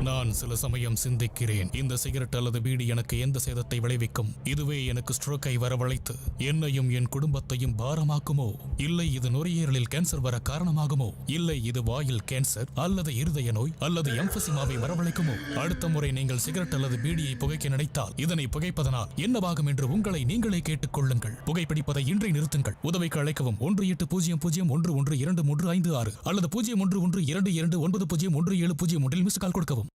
நான் சில சமயம் சிந்திக்கிறேன், இந்த சிகரெட் அல்லது பீடி எனக்கு எந்த சேதத்தை விளைவிக்கும்? இதுவே எனக்கு ஸ்ட்ரோக்கை வரவழைத்து என்னையும் என் குடும்பத்தையும் பாரமாக்குமோ? இல்லை இது நுரையீரலில் கேன்சர் வர காரணமாகுமோ? இல்லை இது வாயில் கேன்சர் அல்லது இருதய நோய் அல்லது எம்பசிமாவை வரவழைக்குமோ? அடுத்த முறை நீங்கள் சிகரெட் அல்லது பீடியை புகைக்க நினைத்தால் இதனை புகைப்பதனால் என்னவாகும் என்று உங்களை நீங்களே கேட்டுக் கொள்ளுங்கள். புகைப்பிடிப்பதை இன்றை நிறுத்துங்கள். உதவிக்கு அழைக்கவும் 180011123556 அல்லது 0112290170 மிஸ் கால் கொடுக்கவும்.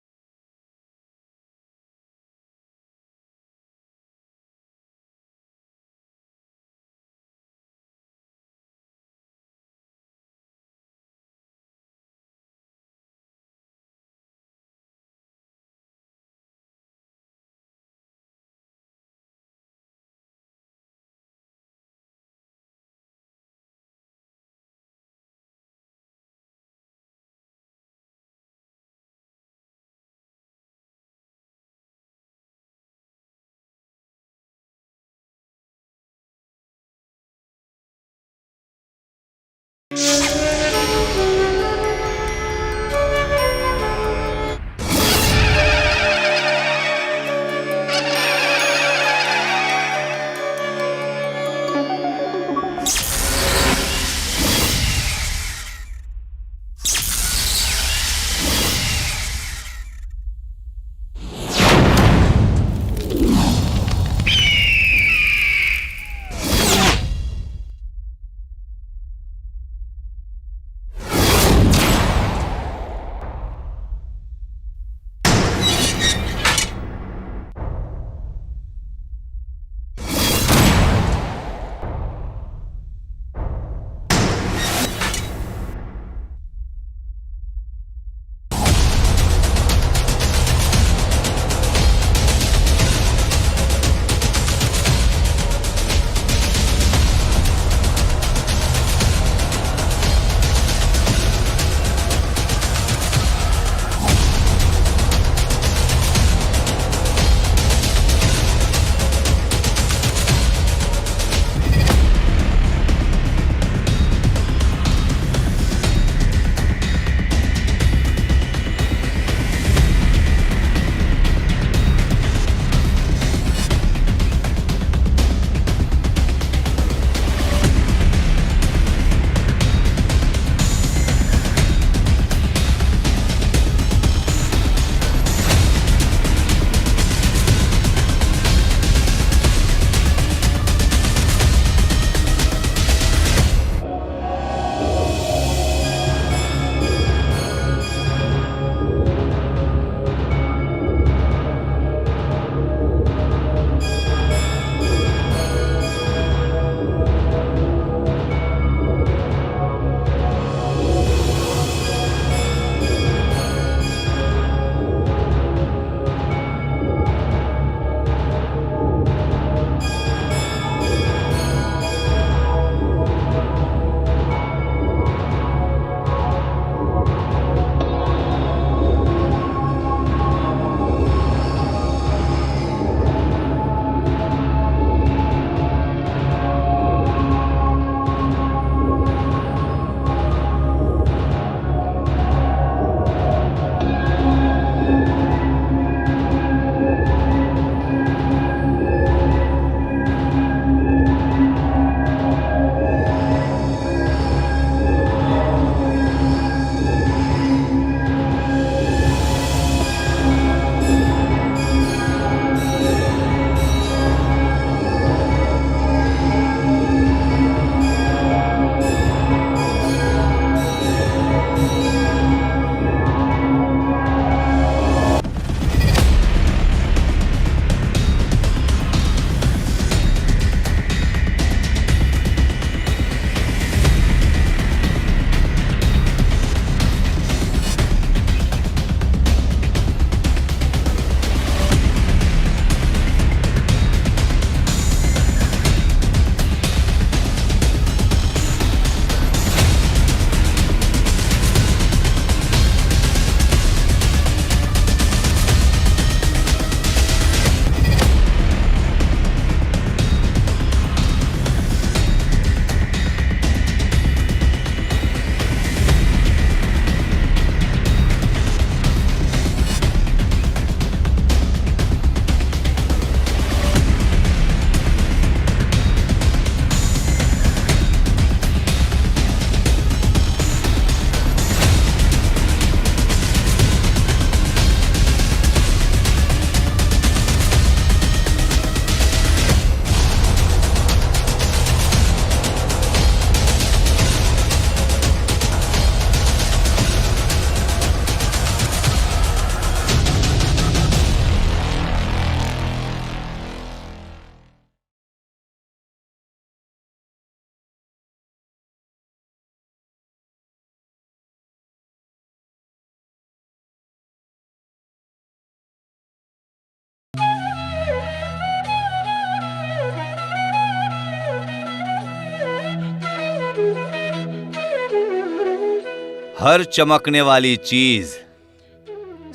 हर चमकने वाली चीज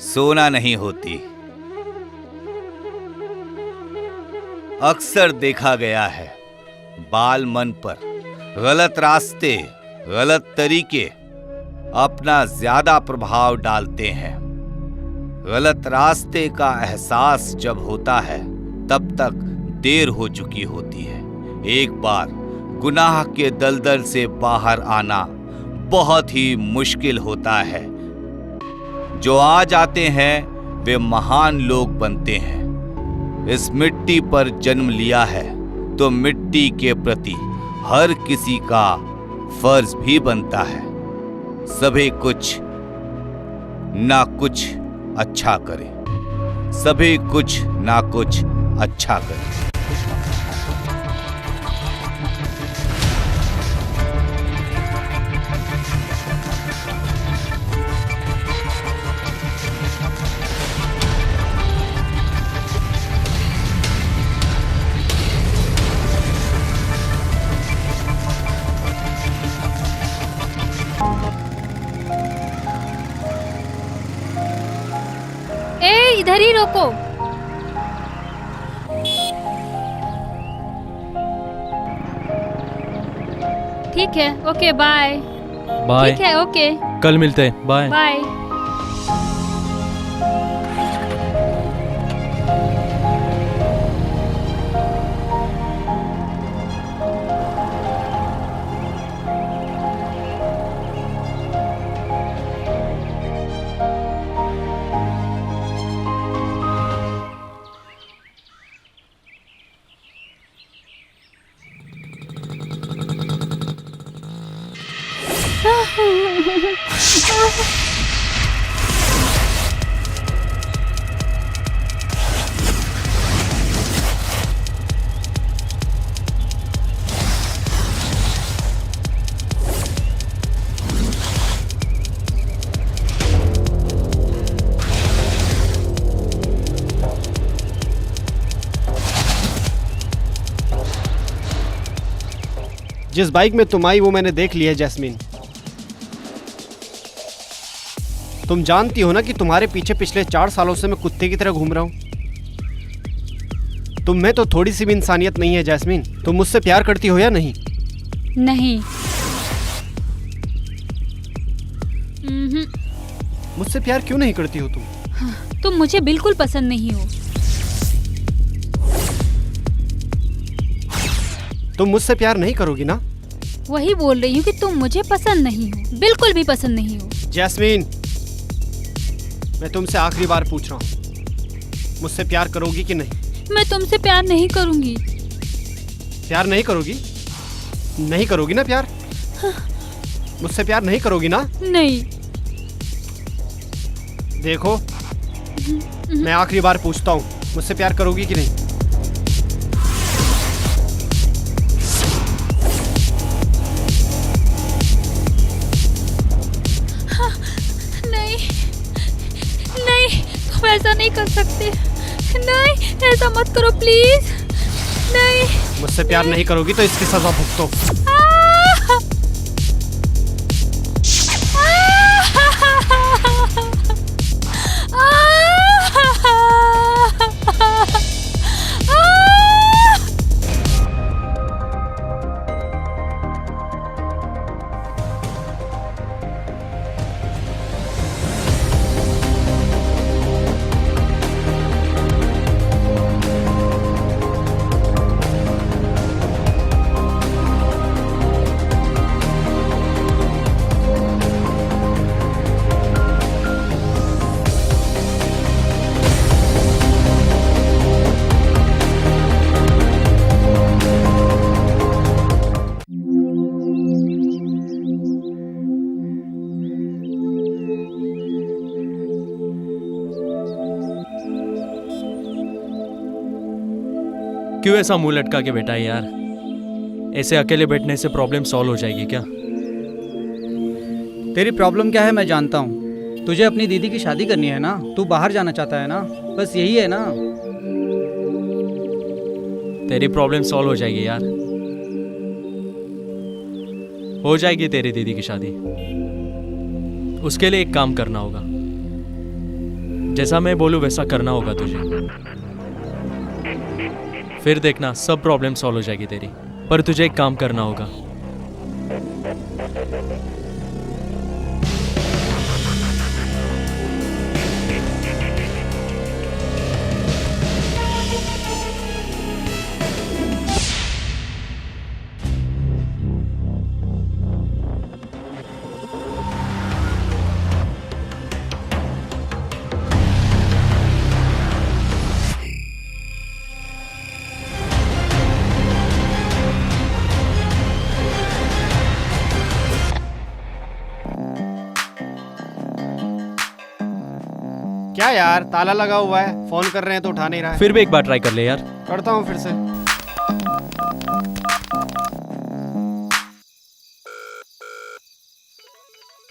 सोना नहीं होती। अक्सर देखा गया है बाल मन पर गलत रास्ते, गलत तरीके अपना ज्यादा प्रभाव डालते हैं। गलत रास्ते का एहसास जब होता है तब तक देर हो चुकी होती है। एक बार गुनाह के दलदल से बाहर आना बहुत ही मुश्किल होता है। जो आ जाते हैं वे महान लोग बनते हैं। इस मिट्टी पर जन्म लिया है तो मिट्टी के प्रति हर किसी का फर्ज भी बनता है। सभी कुछ ना कुछ अच्छा करे, सभी कुछ ना कुछ अच्छा करे। इधर ही रोको। ठीक है, ओके बाय। बाय। ठीक है, ओके कल मिलते हैं। Bye bye. जिस बाइक में तुम आई वो मैंने देख ली है जैस्मीन। तुम जानती हो ना कि तुम्हारे पीछे पिछले 4 सालों से मैं कुत्ते की तरह घूम रहा हूं। तुम में तो थोड़ी सी भी इंसानियत नहीं है जैस्मीन। तुम मुझसे प्यार करती हो या नहीं? नहीं। मुझसे प्यार क्यों नहीं करती हो तुम? तुम मुझे बिल्कुल पसंद नहीं हो। तुम मुझसे प्यार नहीं करोगी ना? वही बोल रही हूँ कि तुम मुझे पसंद नहीं हो, बिल्कुल भी पसंद नहीं हो। जैस्मीन, मैं तुमसे आखिरी बार पूछ रहा हूँ, मुझसे प्यार करोगी कि नहीं? मैं तुमसे प्यार नहीं करूँगी। प्यार नहीं करोगी? नहीं करोगी ना प्यार? मुझसे प्यार नहीं करोगी ना? नहीं। देखो, मैं आखिरी बार पूछता हूँ, मुझसे प्यार करोगी कि नहीं? ऐसा नहीं कर सकते। नहीं, ऐसा मत करो प्लीज। नहीं। मुझसे प्यार नहीं करोगी तो इसकी सजा भुगतो। क्यों ऐसा मुंह लटका के बैठा है यार? ऐसे अकेले बैठने से प्रॉब्लम सॉल्व हो जाएगी क्या? तेरी प्रॉब्लम क्या है मैं जानता हूँ। तुझे अपनी दीदी की शादी करनी है ना, तू बाहर जाना चाहता है ना, बस यही है ना। तेरी प्रॉब्लम सॉल्व हो जाएगी यार, हो जाएगी तेरी दीदी की शादी। उसके लिए एक काम करना होगा। जैसा मैं बोलूं वैसा करना होगा तुझे। फिर देखना सब प्रॉब्लम सॉल्व हो जाएगी तेरी। पर तुझे एक काम करना होगा। क्या यार, ताला लगा हुआ है, फोन कर रहे हैं तो उठा नहीं रहा है। फिर भी एक बार ट्राई कर ले यार। करता हूँ फिर से।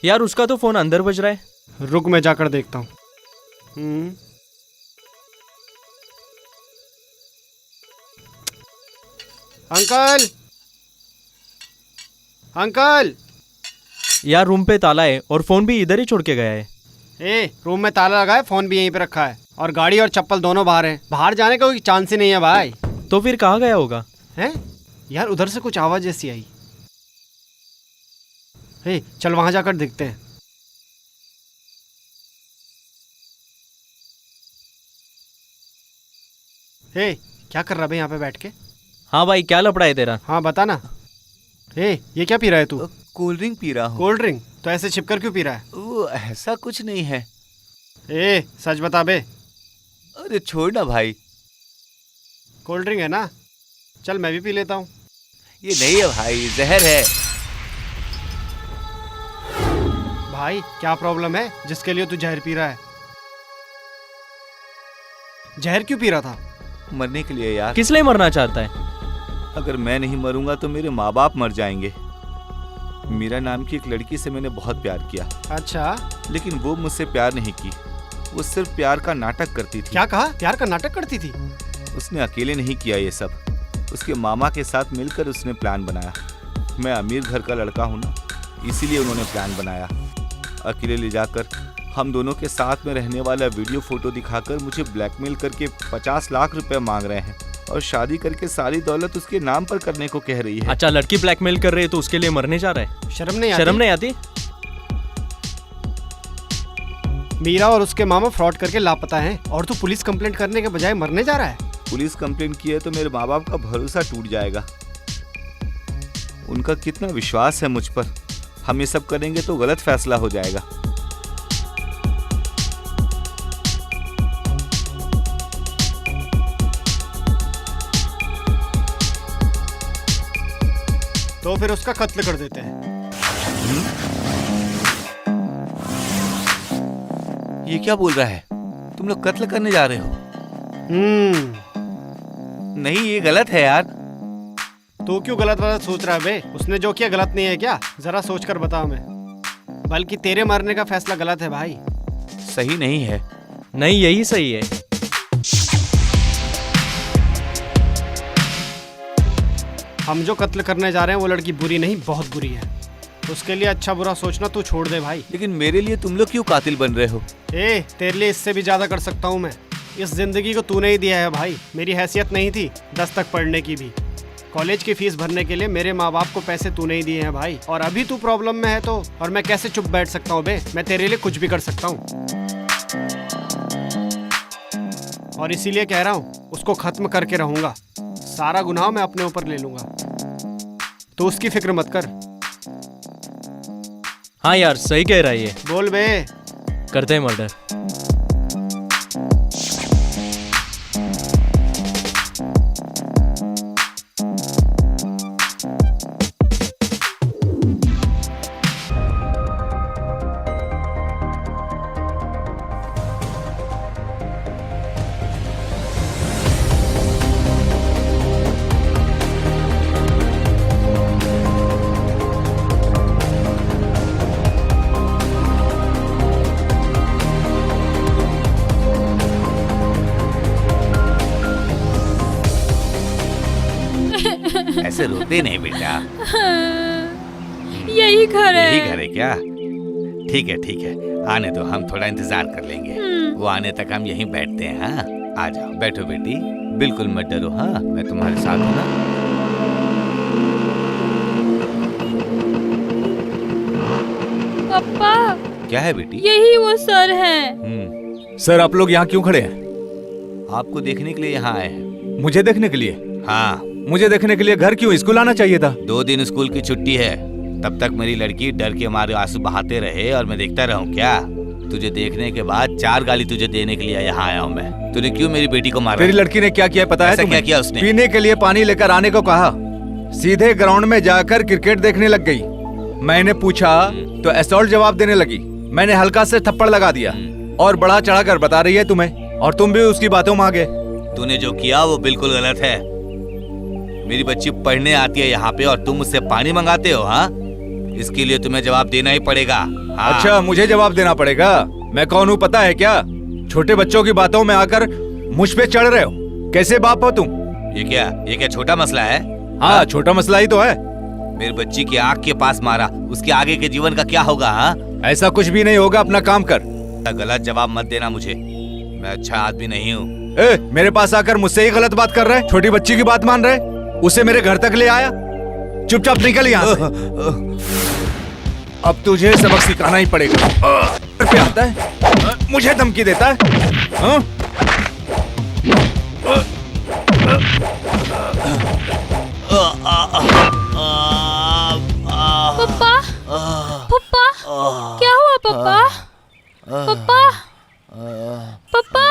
यार उसका तो फोन अंदर बज रहा है। रुक, मैं जाकर देखता हूँ। Uncle, uncle. यार रूम पे ताला है और फोन भी इधर ही छोड़ के गया है। रूम में ताला लगा है, फोन भी यहीं पे रखा है और गाड़ी और चप्पल दोनों बाहर हैं। बाहर जाने का कोई चांस ही नहीं है भाई। तो फिर कहाँ गया होगा? हैं? यार उधर से कुछ आवाज जैसी आई। चल वहां जाकर देखते हैं। क्या कर रहा है यहाँ पे बैठ के? हाँ भाई, क्या लपड़ा है तेरा? हाँ बता ना। ये क्या पी रहा है तू? कोल्ड ड्रिंक पी रहा हूँ। Cold drink? तो ऐसे छिपकर क्यों पी रहा है? वो ऐसा कुछ नहीं है। सच बता बे। अरे छोड़ ना भाई। कोल्ड ड्रिंक है ना? चल मैं भी पी लेता हूँ। ये नहीं है भाई, जहर है। भाई क्या प्रॉब्लम है जिसके लिए तू जहर पी रहा है? जहर क्यों पी रहा था? मरने के लिए यार। किस लिए मरना चाहता है? अगर मैं नहीं मरूंगा तो मेरे माँ बाप मर जाएंगे। मीरा नाम की एक लड़की से मैंने बहुत प्यार किया। अच्छा? लेकिन वो मुझसे प्यार नहीं की, वो सिर्फ प्यार का नाटक करती थी। क्या कहा? प्यार का नाटक करती थी? उसने अकेले नहीं किया ये सब, उसके मामा के साथ मिलकर उसने प्लान बनाया। मैं अमीर घर का लड़का हूँ ना, इसीलिए उन्होंने प्लान बनाया। अकेले ले जाकर हम दोनों के साथ में रहने वाला वीडियो फोटो दिखाकर मुझे ब्लैकमेल करके 50 लाख रुपए मांग रहे हैं और शादी करके सारी दौलत उसके नाम पर करने को कह रही है। अच्छा, लड़की ब्लैकमेल कर रही है तो उसके लिए मरने जा रहा है? शर्म नहीं आती? शर्म नहीं आती? मीरा और उसके मामा फ्रॉड करके लापता हैं और तू पुलिस कंप्लेंट करने के बजाय मरने जा रहा है? पुलिस कंप्लेंट की है तो मेरे माँ बाप का भरोसा टूट जाएगा। उनका कितना विश्वास है मुझ पर। हम ये सब करेंगे तो गलत फैसला हो जाएगा। तो फिर उसका कत्ल कर देते हैं। ये क्या बोल रहा है? तुम लोग कत्ल करने जा रहे हो? नहीं, ये गलत है यार। तू क्यों गलत सोच रहा है बे? उसने जो किया गलत नहीं है क्या? जरा सोच कर बता हमें। बल्कि तेरे मरने का फैसला गलत है भाई। सही नहीं है। नहीं, यही सही है। हम जो कत्ल करने जा रहे हैं वो लड़की बुरी नहीं, बहुत बुरी है। उसके लिए अच्छा बुरा सोचना तू छोड़ दे भाई। लेकिन मेरे लिए तुम लोग क्यों कातिल बन रहे हो? तेरे लिए इससे भी ज्यादा कर सकता हूँ मैं। इस जिंदगी को तूने ही दिया है भाई। मेरी हैसियत नहीं थी 10 तक पढ़ने की भी। कॉलेज की फीस भरने के लिए मेरे माँ बाप को पैसे तूने ही दिए हैं भाई। और अभी तू प्रॉब्लम में है तो और मैं कैसे चुप बैठ सकता हूँ बे? मैं तेरे लिए कुछ भी कर सकता हूँ। और इसीलिए कह रहा हूँ उसको खत्म करके रहूंगा। सारा गुनाह मैं अपने ऊपर ले लूंगा, तो उसकी फिक्र मत कर। हाँ यार, सही कह रहा है ये। बोल बे। करते हैं मर्डर। ऐसे रोते नहीं बेटा। यही घर है। यही घर है क्या? ठीक है, आने दो, हम थोड़ा इंतजार कर लेंगे। वो आने तक हम यहीं बैठते हैं। हाँ, आ जाओ, बैठो बेटी, बिल्कुल मत डरो। हाँ, मैं तुम्हारे साथ हूँ ना। पापा, क्या है बेटी? यही वो सर हैं। सर, आप लोग यहाँ क्यों खड़े हैं? आपको देखने के लिए यहाँ आए हैं। मुझे देखने के लिए? हाँ, मुझे देखने के लिए घर क्यों? स्कूल आना चाहिए था। 2 दिन स्कूल की छुट्टी है, तब तक मेरी लड़की डर के मारे आंसू बहाते रहे और मैं देखता रहूं क्या? तुझे देखने के बाद 4 गाली तुझे देने के लिए यहाँ आया हूँ मैं। तूने क्यों मेरी बेटी को मारा? तेरी लड़की ने क्या किया पता है ऐसा तुम्हें? क्या किया उसने? पीने के लिए पानी लेकर आने को कहा, सीधे ग्राउंड में जाकर क्रिकेट देखने लग गई। मैंने पूछा तो असॉल्ट जवाब देने लगी। मैंने हल्का से थप्पड़ लगा दिया और बड़ा चढ़ाकर बता रही है तुम्हें, और तुम भी उसकी बातों में आ गए। तूने जो किया वो बिल्कुल गलत है। मेरी बच्ची पढ़ने आती है यहाँ पे और तुम मुझसे पानी मंगाते हो। हाँ, इसके लिए तुम्हें जवाब देना ही पड़ेगा। हाँ। अच्छा, मुझे जवाब देना पड़ेगा? मैं कौन हूँ पता है क्या? छोटे बच्चों की बातों में आकर मुझ पे चढ़ रहे हो। कैसे बाप हो तुम? ये क्या छोटा मसला है? हाँ, छोटा मसला ही तो है। मेरी बच्ची की आँख के पास मारा, उसके आगे के जीवन का क्या होगा? हाँ, ऐसा कुछ भी नहीं होगा, अपना काम कर। गलत जवाब मत देना मुझे, मैं अच्छा आदमी नहीं हूँ। मेरे पास आकर मुझसे ही गलत बात कर रहे? छोटी बच्ची की बात मान रहे? उसे मेरे घर तक ले आया। चुपचाप निकल यहाँ से। अब तुझे सबक सिखाना ही पड़ेगा। पे आता है, मुझे धमकी देता है। हाँ? पापा, पापा, क्या हुआ पापा? पापा, पापा,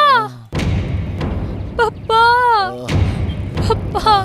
पापा, पापा।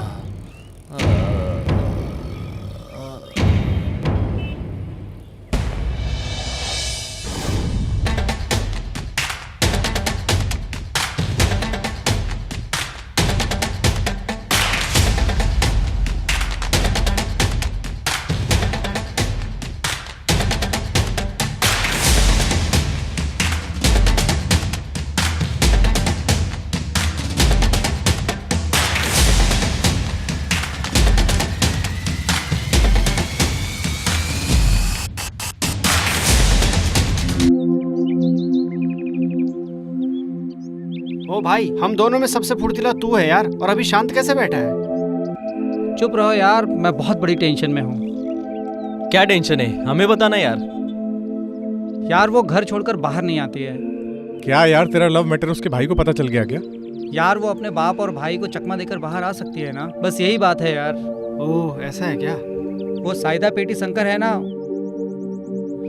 ओ भाई, हम दोनों में सबसे फुर्तीला तू है यार, और अभी शांत कैसे बैठा है? चुप रहो यार, मैं बहुत बड़ी टेंशन में हूँ। क्या टेंशन है, हमें बताना यार। यार वो घर छोड़कर बाहर नहीं आती है। क्या यार, तेरा लव मैटर उसके भाई को पता चल गया क्या? यार वो अपने बाप और भाई को चकमा देकर बाहर आ सकती है ना, बस यही बात है यार। ओह, ऐसा है क्या? वो साइदा पेटी शंकर है ना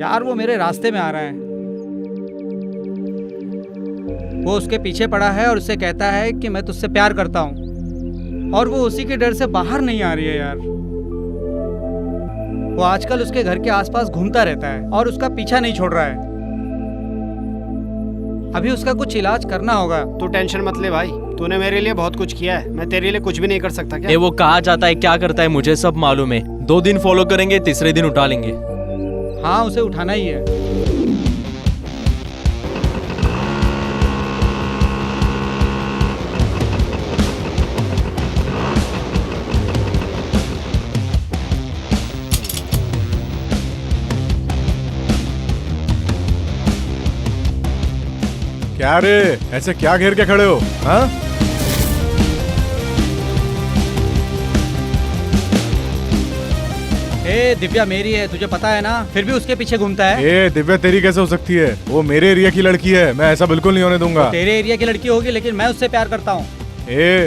यार, वो मेरे रास्ते में आ रहा है। वो उसके पीछे पड़ा है और उससे कहता है कि मैं तुझसे प्यार करता हूँ, और वो उसी के डर से बाहर नहीं आ रही है यार। वो आजकल उसके घर के आसपास घूमता रहता है और उसका पीछा नहीं छोड़ रहा है। अभी उसका कुछ इलाज करना होगा। तू टेंशन मत ले भाई, तूने मेरे लिए बहुत कुछ किया है, मैं तेरे लिए कुछ भी नहीं कर सकता क्या? वो कहाँ जाता है, क्या करता है, मुझे सब मालूम है। 2 दिन फॉलो करेंगे, तीसरे दिन उठा लेंगे। हाँ, उसे उठाना ही है। क्या रे, ऐसे क्या घेर के खड़े हो? हाँ, ए दिव्या मेरी है, तुझे पता है ना, फिर भी उसके पीछे घूमता है। ए दिव्या तेरी कैसे हो सकती है? वो मेरे एरिया की लड़की है, मैं ऐसा बिल्कुल नहीं होने दूंगा। तेरे एरिया की लड़की होगी, लेकिन मैं उससे प्यार करता हूँ।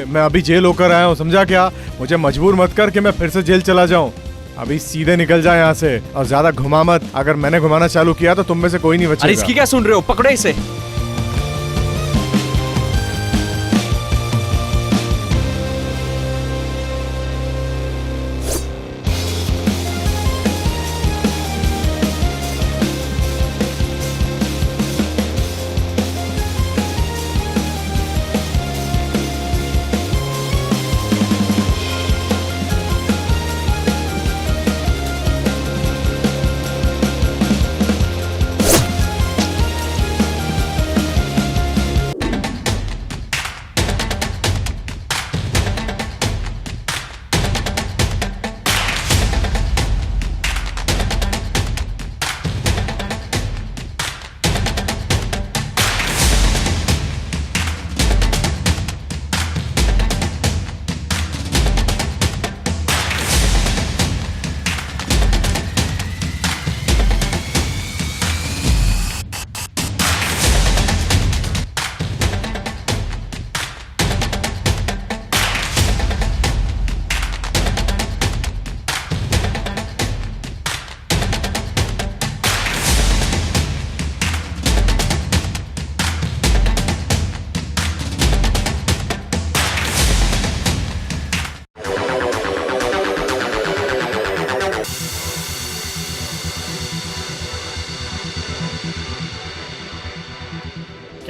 मैं अभी जेल होकर आया हूँ, समझा क्या? मुझे मजबूर मत कर कि मैं फिर से जेल चला जाऊँ। अभी सीधे निकल जा यहाँ से और ज्यादा घुमा मत। अगर मैंने घुमाना चालू किया तो तुम में से कोई नहीं बचेगा। अरे इसकी क्या सुन रहे हो, पकड़ो इसे।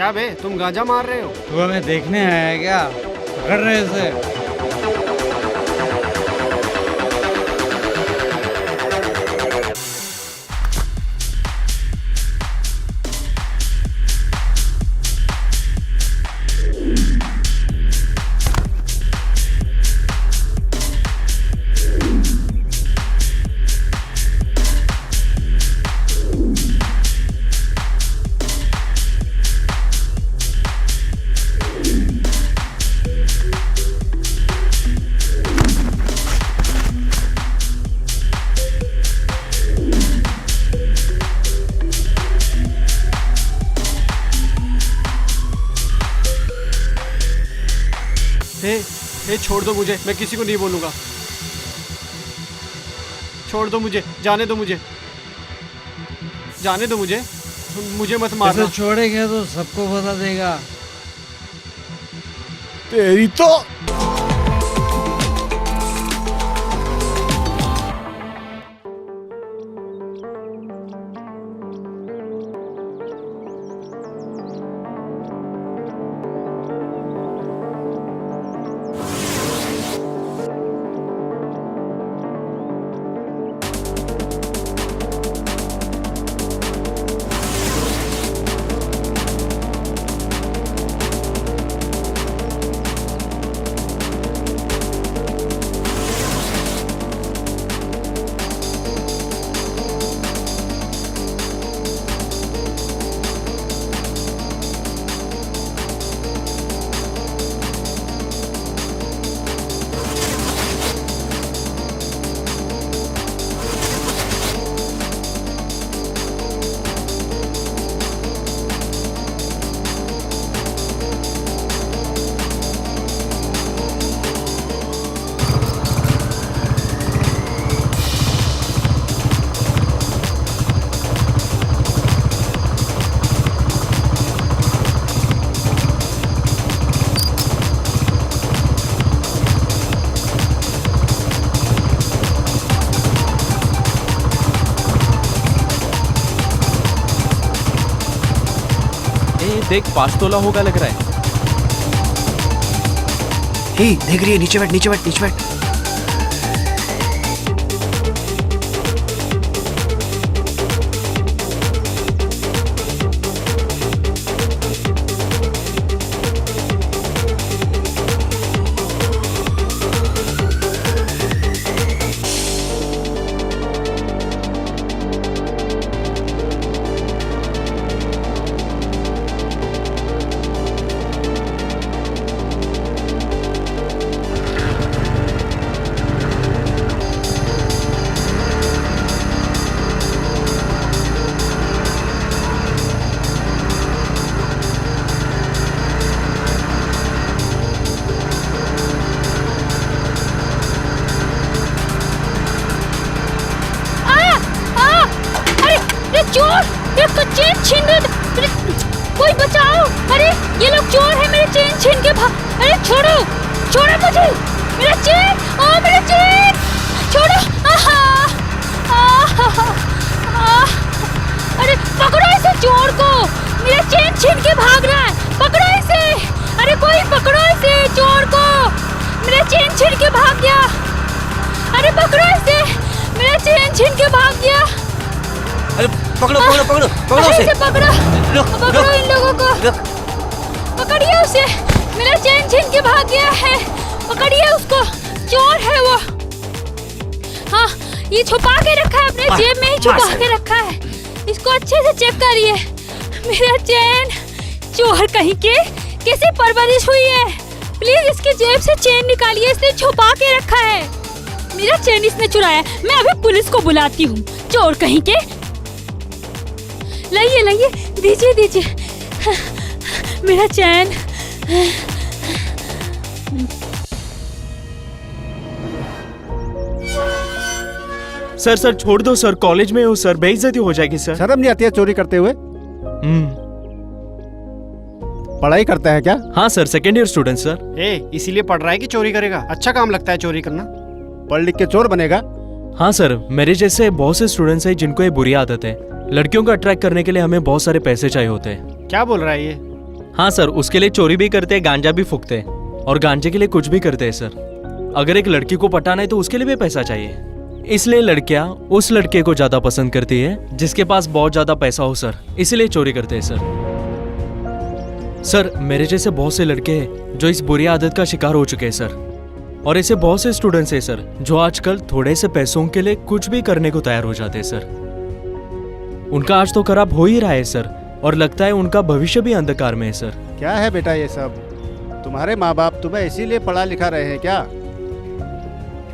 क्या बे, तुम गांजा मार रहे हो? तू हमें देखने आया है क्या? पकड़ रहे इसे। हे छोड़ दो मुझे, मैं किसी को नहीं बोलूंगा। छोड़ दो मुझे, जाने दो मुझे, जाने दो मुझे, मुझे मत मारना। इसे छोड़ेगा तो सबको बता देगा। तेरी तो देख 5 तोला होगा लग रहा है। हे देख रही है, नीचे बैठ, नीचे बैठ, नीचे बैठ। चेन छीन रहे, कोई बचाओ! अरे ये लोग चोर है, मेरे चेन छीन के भाग। अरे छोड़ो, छोड़ो मुझे, मेरा चेन, ओ मेरा चेन, छोड़ो। अरे पकड़ो इसे चोर को, मेरा चेन छीन के भाग रहा है, पकड़ो इसे। अरे कोई पकड़ो इसे चोर को, मेरा चेन छीन के भाग गया। अरे पकड़ो इसे, मेरा चेन छीन के भाग गया। अरे पकड़ो पकड़ो पकड़ो पकड़ो उसे, पकड़ो पकड़ो इन लोगों को, पकड़िए उसे, मेरा चेन छीन के भाग गया है, पकड़िए उसको, चोर है वो। हाँ, ये छुपा के रखा है, अपने जेब में ही छुपा के रखा है, इसको अच्छे से चेक करिए। मेरा चेन, चोर कहीं के, कैसे परवरिश हुई है, प्लीज इसके जेब से चेन निकालिए, इसने छुपा के रखा है, मेरा चेन इसने चुराया। मैं अभी पुलिस को बुलाती हूँ, चोर कहीं के। लाइए लाइए, दीजिए दीजिए मेरा चैन। सर सर छोड़ दो सर, कॉलेज में हो सर, बेइज्जती हो जाएगी सर। शर्म नहीं आती है चोरी करते हुए? पढ़ाई करता है क्या? हाँ sir, second year student sir. इसीलिए पढ़ रहा है कि चोरी करेगा? अच्छा काम लगता है चोरी करना। पढ़ लिख के चोर बनेगा? हाँ सर, मेरे जैसे बहुत से स्टूडेंट्स हैं जिनको ये बुरी आदत है। लड़कियों को अट्रैक्ट करने के लिए हमें बहुत सारे पैसे चाहिए होते हैं। क्या बोल रहा है ये? हाँ सर, उसके लिए चोरी भी करते हैं, गांजा भी फूकते हैं और गांजे के लिए कुछ भी करते हैं सर। अगर एक लड़की को पटाना है तो उसके लिए भी पैसा चाहिए, इसलिए लड़कियां उस लड़के को ज्यादा पसंद करती है जिसके पास बहुत ज्यादा पैसा हो सर, इसलिए चोरी करते हैं सर। सर मेरे जैसे बहुत से लड़के हैं जो इस बुरी आदत का शिकार हो चुके हैं सर, और ऐसे बहुत से स्टूडेंट्स हैं सर जो आजकल थोड़े से पैसों के लिए कुछ भी करने को तैयार हो जाते हैं सर। उनका आज तो खराब हो ही रहा है सर, और लगता है उनका भविष्य भी अंधकार में है सर। क्या है बेटा ये सब? तुम्हारे माँ बाप तुम्हें इसीलिए पढ़ा लिखा रहे हैं क्या?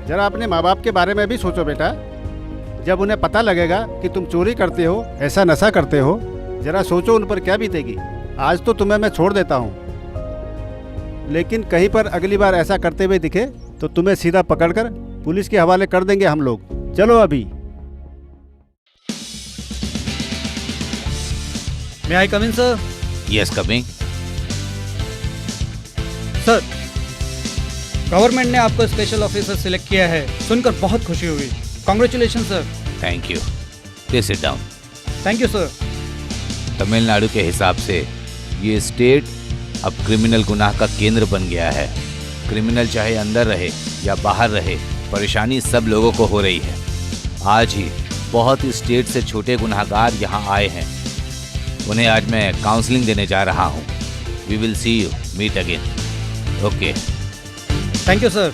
जरा अपने माँ बाप के बारे में भी सोचो बेटा। जब उन्हें पता लगेगा कि तुम चोरी करते हो, ऐसा नशा करते हो, जरा सोचो उन पर क्या बीतेगी। आज तो तुम्हें मैं छोड़ देता हूँ, लेकिन कहीं पर अगली बार ऐसा करते हुए दिखे तो तुम्हें सीधा पकड़कर पुलिस के हवाले कर देंगे हम लोग। चलो अभी। May I come in sir? Yes, coming. Sir, government ने आपको स्पेशल ऑफिसर सिलेक्ट किया है, सुनकर बहुत खुशी हुई। Congratulation sir. Thank you. Please sit down. Thank you sir. Tamil Nadu के हिसाब से ये स्टेट अब क्रिमिनल गुनाह का केंद्र बन गया है। क्रिमिनल चाहे अंदर रहे या बाहर रहे, परेशानी सब लोगों को हो रही है। आज ही बहुत स्टेट से छोटे गुनाहगार यहाँ आए हैं, उन्हें आज मैं काउंसलिंग देने जा रहा हूँ। We will see you, meet again. Okay, thank you sir.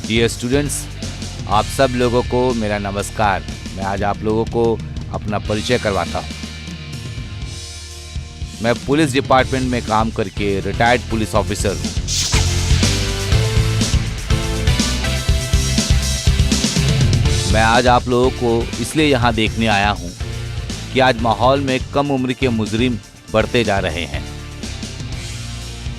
Dear students, आप सब लोगों को मेरा नमस्कार। मैं आज आप लोगों को अपना परिचय करवाता हूँ। मैं पुलिस डिपार्टमेंट में काम करके रिटायर्ड पुलिस ऑफिसर हूँ। मैं आज आप लोगों को इसलिए यहाँ देखने आया हूँ कि आज माहौल में कम उम्र के मुजरिम बढ़ते जा रहे हैं।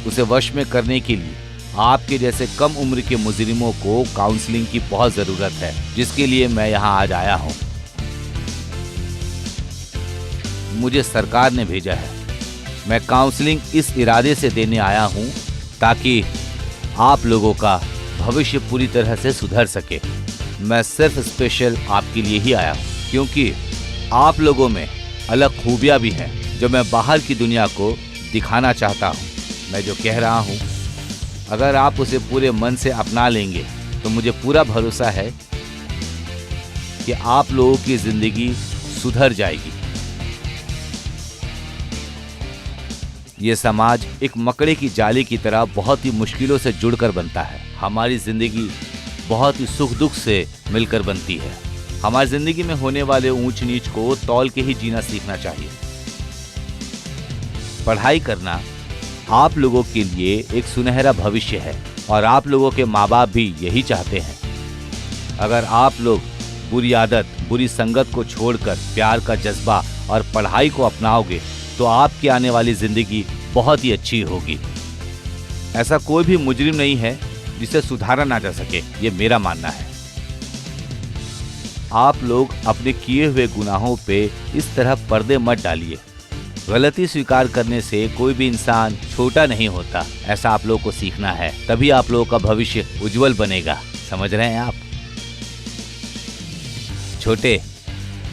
उसे वश में करने के लिए आपके जैसे कम उम्र के मुजरिमों को काउंसलिंग की बहुत ज़रूरत है, जिसके लिए मैं यहाँ आज आया हूँ। मुझे सरकार ने भेजा है। मैं काउंसलिंग इस इरादे से देने आया हूँ ताकि आप लोगों का भविष्य पूरी तरह से सुधर सके। मैं सिर्फ स्पेशल आपके लिए ही आया हूँ, क्योंकि आप लोगों में अलग खूबियाँ भी हैं जो मैं बाहर की दुनिया को दिखाना चाहता हूँ। मैं जो कह रहा हूँ, अगर आप उसे पूरे मन से अपना लेंगे तो मुझे पूरा भरोसा है कि आप लोगों की जिंदगी सुधर जाएगी। ये समाज एक मकड़े की जाली की तरह बहुत ही मुश्किलों से जुड़कर बनता है। हमारी जिंदगी बहुत ही सुख दुख से मिलकर बनती है। हमारी जिंदगी में होने वाले ऊंच नीच को तौल के ही जीना सीखना चाहिए। पढ़ाई करना आप लोगों के लिए एक सुनहरा भविष्य है और आप लोगों के माँ बाप भी यही चाहते हैं। अगर आप लोग बुरी आदत, बुरी संगत को छोड़कर प्यार का जज्बा और पढ़ाई को अपनाओगे तो आपकी आने वाली जिंदगी बहुत ही अच्छी होगी। ऐसा कोई भी मुजरिम नहीं है जिसे सुधारा ना जा सके, ये मेरा मानना है। आप लोग अपने किए हुए गुनाहों पे इस तरह पर्दे मत डालिए। गलती स्वीकार करने से कोई भी इंसान छोटा नहीं होता, ऐसा आप लोगों को सीखना है। तभी आप लोगों का भविष्य उज्जवल बनेगा। समझ रहे हैं आप? छोटे,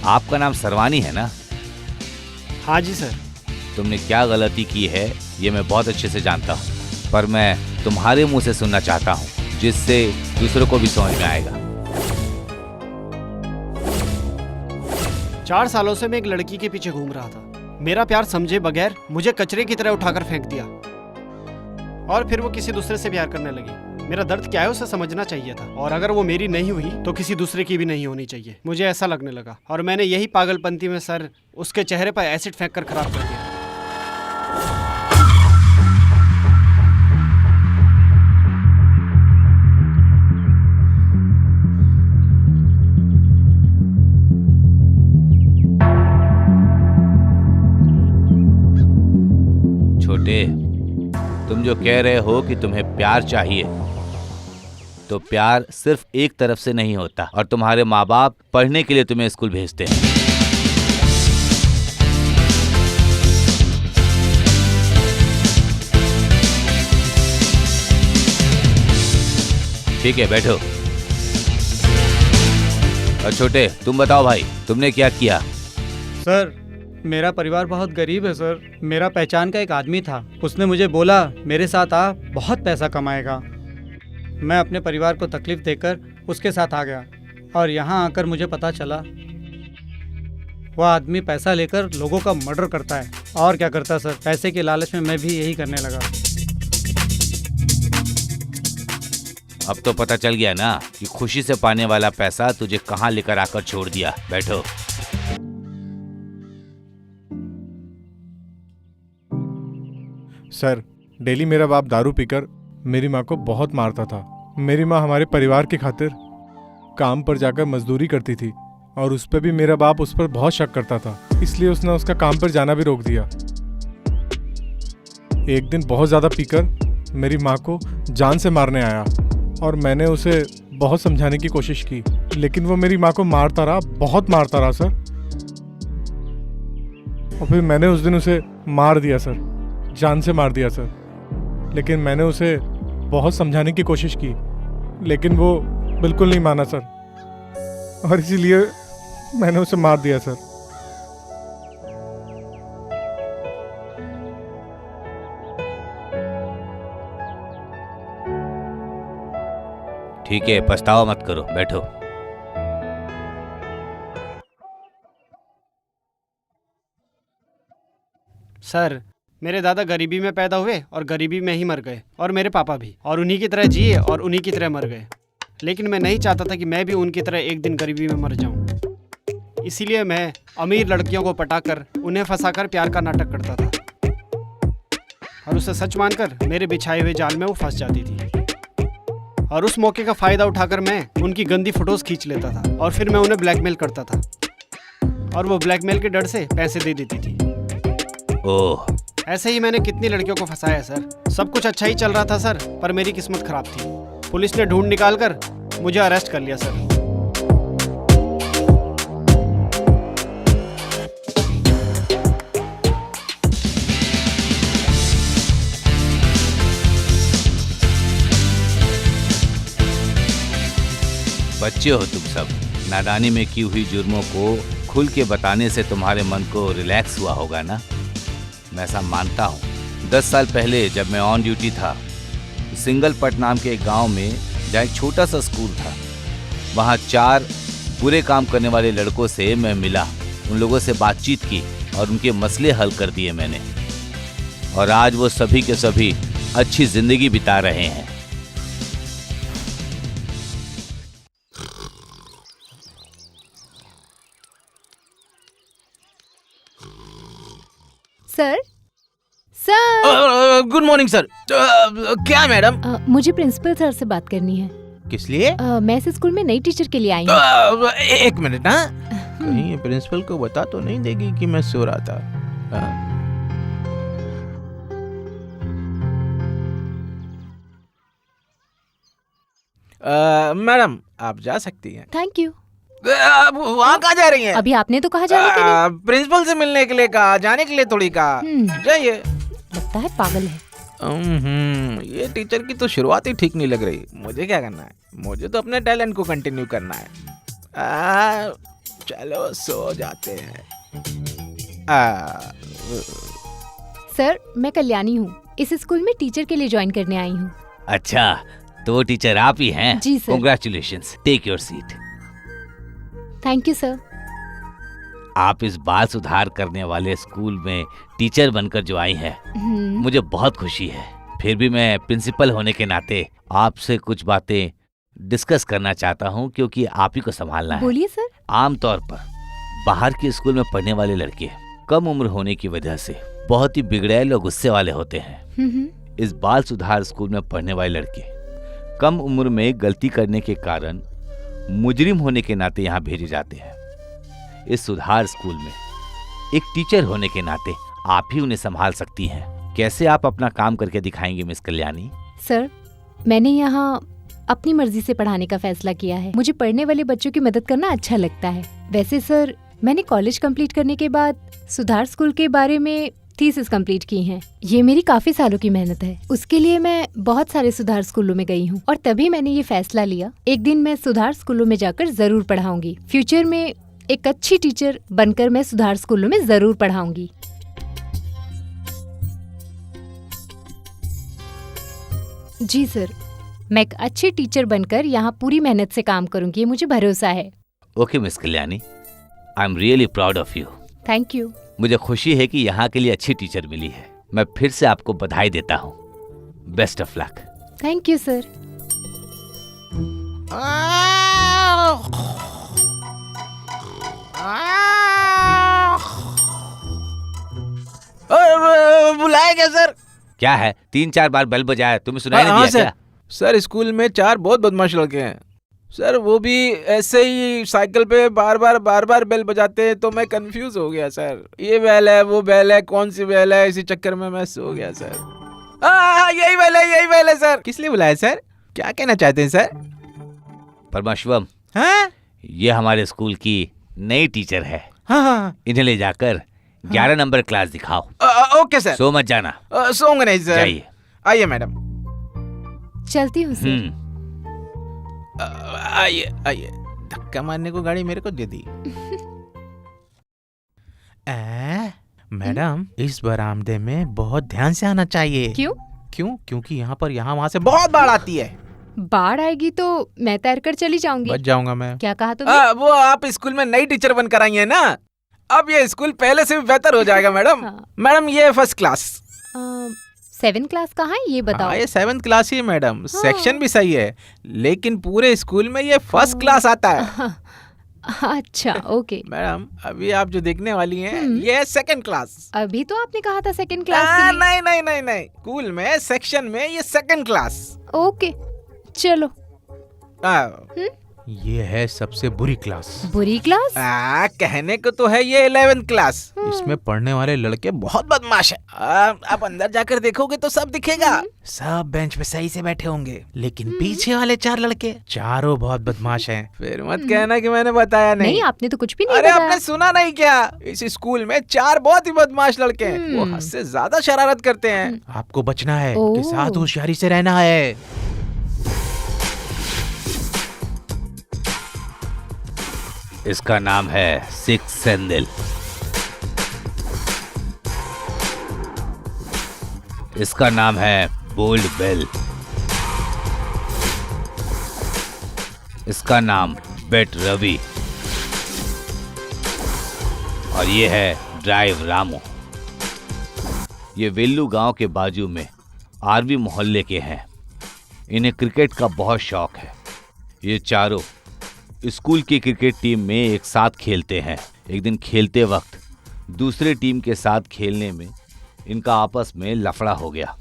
आपका नाम सरवानी है ना? हाँ जी सर। तुमने क्या गलती की है ये मैं बहुत अच्छे से जानता हूँ, पर मैं तुम्हारे मुंह से सुनना चाहता हूँ, जिससे दूसरों को भी समझ में आएगा। 4 सालों से मैं एक लड़की के पीछे घूम रहा था। मेरा प्यार समझे बगैर मुझे कचरे की तरह उठाकर फेंक दिया और फिर वो किसी दूसरे से प्यार करने लगी। मेरा दर्द क्या है उसे समझना चाहिए था, और अगर वो मेरी नहीं हुई तो किसी दूसरे की भी नहीं होनी चाहिए। मुझे ऐसा लगने लगा और मैंने यही पागलपंती में सर उसके चेहरे पर एसिड फेंक कर खराब कर दिया। जो कह रहे हो कि तुम्हें प्यार चाहिए, तो प्यार सिर्फ एक तरफ से नहीं होता, और तुम्हारे माँ बाप पढ़ने के लिए तुम्हें स्कूल भेजते हैं। ठीक है, बैठो। और छोटे, तुम बताओ भाई, तुमने क्या किया? सर, मेरा परिवार बहुत गरीब है सर। मेरा पहचान का एक आदमी था, उसने मुझे बोला मेरे साथ आ, बहुत पैसा कमाएगा। मैं अपने परिवार को तकलीफ देकर उसके साथ आ गया, और यहाँ आकर मुझे पता चला वह आदमी पैसा लेकर लोगों का मर्डर करता है। और क्या करता सर, पैसे के लालच में मैं भी यही करने लगा। अब तो पता चल गया ना कि खुशी से पाने वाला पैसा तुझे कहाँ लेकर आकर छोड़ दिया। बैठो। सर, डेली मेरा बाप दारू पीकर मेरी माँ को बहुत मारता था। मेरी माँ हमारे परिवार की खातिर काम पर जाकर मजदूरी करती थी, और उस पर भी मेरा बाप उस पर बहुत शक करता था, इसलिए उसने उसका काम पर जाना भी रोक दिया। एक दिन बहुत ज़्यादा पीकर मेरी माँ को जान से मारने आया, और मैंने उसे बहुत समझाने की कोशिश की, लेकिन वो मेरी माँ को मारता रहा, बहुत मारता रहा सर। और फिर मैंने उस दिन उसे मार दिया सर, जान से मार दिया सर। लेकिन मैंने उसे बहुत समझाने की कोशिश की, लेकिन वो बिल्कुल नहीं माना सर, और इसीलिए मैंने उसे मार दिया सर। ठीक है, पछतावा मत करो, बैठो। सर, मेरे दादा गरीबी में पैदा हुए और गरीबी में ही मर गए, और मेरे पापा भी, और उन्हीं की तरह जिए और उन्हीं की तरह मर गए। लेकिन मैं नहीं चाहता था कि मैं भी उनकी तरह एक दिन गरीबी में मर जाऊं। इसीलिए मैं अमीर लड़कियों को पटाकर उन्हें फंसाकर प्यार का नाटक करता था, और उसे सच मानकर मेरे बिछाए हुए जाल में वो फंस जाती थी। और उस मौके का फ़ायदा उठाकर मैं उनकी गंदी फ़ोटोज़ खींच लेता था, और फिर मैं उन्हें ब्लैकमेल करता था, और वो ब्लैकमेल के डर से पैसे दे देती थी। ओह, ऐसे ही मैंने कितनी लड़कियों को फंसाया सर। सब कुछ अच्छा ही चल रहा था सर, पर मेरी किस्मत खराब थी। पुलिस ने ढूंढ निकाल कर मुझे अरेस्ट कर लिया सर। बच्चे हो तुम सब, नादानी में की हुई जुर्मों को खुल के बताने से तुम्हारे मन को रिलैक्स हुआ होगा ना। मैं ऐसा मानता हूँ। 10 साल पहले जब मैं ऑन ड्यूटी था, सिंगलपट नाम के एक गांव में जहाँ एक छोटा सा स्कूल था, वहाँ 4 बुरे काम करने वाले लड़कों से मैं मिला, उन लोगों से बातचीत की और उनके मसले हल कर दिए मैंने, और आज वो सभी के सभी अच्छी जिंदगी बिता रहे हैं। Sir, sir. Good morning sir. क्या मैडम? मुझे प्रिंसिपल सर से बात करनी है। किस लिए? मैं इस स्कूल में नई टीचर के लिए आई हूँ। एक मिनट। हाँ, कहीं प्रिंसिपल को बता तो नहीं देगी कि मैं सो रहा था? मैडम, आप जा सकती हैं। Thank you. वहाँ कहाँ जा रही हैं? अभी आपने तो कहा जाने के लिए। प्रिंसिपल से मिलने के लिए कहा, जाने के लिए थोड़ी कहा। जाइए। लगता है पागल है। ये टीचर की तो शुरुआत ही ठीक नहीं लग रही। मुझे क्या करना है? मुझे तो अपने टैलेंट को कंटिन्यू करना है। चलो सो जाते हैं। सर, मैं कल्याणी हूँ, इस स्कूल में टीचर के लिए ज्वाइन करने आई हूँ। अच्छा, तो वो टीचर आप ही हैं? जी sir. Congratulations, take your seat. Thank you sir. आप इस बाल सुधार करने वाले स्कूल में टीचर बनकर जो आई हैं, मुझे बहुत खुशी है। फिर भी मैं प्रिंसिपल होने के नाते आपसे कुछ बातें डिस्कस करना चाहता हूँ, क्योंकि आप ही को संभालना है। बोलिए सर। आमतौर पर बाहर के स्कूल में पढ़ने वाले लड़के कम उम्र होने की वजह से बहुत ही बिगड़ैल और गुस्से वाले होते हैं। इस बाल सुधार स्कूल में पढ़ने वाले लड़के कम उम्र में गलती करने के कारण मुजरिम होने के नाते यहाँ भेजे जाते हैं। इस सुधार स्कूल में एक टीचर होने के नाते आप ही उन्हें संभाल सकती हैं। कैसे आप अपना काम करके दिखाएंगे मिस कल्याणी? सर, मैंने यहाँ अपनी मर्जी से पढ़ाने का फैसला किया है। मुझे पढ़ने वाले बच्चों की मदद करना अच्छा लगता है। वैसे सर, मैंने कॉलेज कंप्लीट करने के बाद सुधार स्कूल के बारे में थीसिस कंप्लीट की हैं। ये मेरी काफी सालों की मेहनत है। उसके लिए मैं बहुत सारे सुधार स्कूलों में गई हूँ और तभी मैंने ये फैसला लिया, एक दिन मैं सुधार स्कूलों में जाकर जरूर पढ़ाऊंगी। फ्यूचर में एक अच्छी टीचर बनकर मैं सुधार स्कूलों में जरूर पढ़ाऊंगी। जी सर, मैं एक अच्छी टीचर बनकर यहाँ पूरी मेहनत से काम करूंगी, मुझे भरोसा है। Okay miss Kalyani, I am really proud of you. Thank you. मुझे खुशी है कि यहाँ के लिए अच्छी टीचर मिली है। मैं फिर से आपको बधाई देता हूँ। Best of luck. Thank you sir. बुलाया क्या सर? क्या है, 3-4 बार बेल बजाया, तुम्हें सुनाई नहीं दिया क्या? सर, स्कूल में 4 बहुत बदमाश लड़के हैं सर। वो भी ऐसे ही साइकिल पे बार बार बेल बजाते हैं, तो मैं कंफ्यूज हो गया सर। ये बेल है, वो बेल है, कौन सी बेल है, इसी चक्कर में मैं सो गया सर। यही बेल है सर। किस लिए बुलाया सर? क्या कहना चाहते हैं सर? परमाशिवम, हाँ? ये हमारे स्कूल की नई टीचर है। हाँ। इन्हें ले जाकर 11 नंबर क्लास दिखाओ। Okay sir. सो मत जाना। सोऊंगा नहीं सर। जाइए। आइए मैडम। चलती हूँ सर। आइए। धक्का मारने को गाड़ी मेरे को दे दी। मैडम, इस बरामदे में बहुत ध्यान से आना चाहिए। क्यों? क्योंकि यहाँ वहाँ से बहुत बाढ़ आती है। बाढ़ आएगी तो मैं तैर कर चली जाऊंगी। बच जाऊंगा मैं। क्या कहा तुमने? वो आप स्कूल में नई टीचर बनकर आई है ना, अब ये स्कूल पहले से भी बेहतर हो जाएगा मैडम। हाँ। मैडम, ये फर्स्ट क्लास। 7 क्लास कहाँ है ये बताओ? ये 7th क्लास ही है मैडम। सेक्शन भी सही है, लेकिन पूरे स्कूल में ये फर्स्ट क्लास आता है। अच्छा, ओके। मैडम, अभी आप जो देखने वाली हैं, ये है 2nd क्लास। अभी तो आपने कहा था 2nd क्लास। नहीं, स्कूल में सेक्शन में ये 2nd क्लास। ओके, चलो। ये है सबसे बुरी क्लास। बुरी क्लास? कहने को तो है ये 11th क्लास। इसमें पढ़ने वाले लड़के बहुत बदमाश हैं। आप अंदर जाकर देखोगे तो सब दिखेगा। सब बेंच पे सही से बैठे होंगे, लेकिन पीछे वाले 4 लड़के चारों बहुत बदमाश हैं। फिर मत कहना कि मैंने बताया नहीं। नहीं, आपने तो कुछ भी नहीं बताया। बताया। आपने सुना नहीं क्या? इस स्कूल में 4 बहुत ही बदमाश लड़के हैं। वो हद से ज्यादा शरारत करते हैं। आपको बचना है, के साथ होशियारी से रहना है। इसका नाम है सिक्स सेंदिल। इसका नाम है बोल्ड बेल। इसका नाम बेट रवि। और ये है ड्राइव रामू। ये वेल्लू गांव के बाजू में आरवी मोहल्ले के हैं। इन्हें क्रिकेट का बहुत शौक है। ये चारों स्कूल की क्रिकेट टीम में एक साथ खेलते हैं। एक दिन खेलते वक्त दूसरे टीम के साथ खेलने में इनका आपस में लफड़ा हो गया।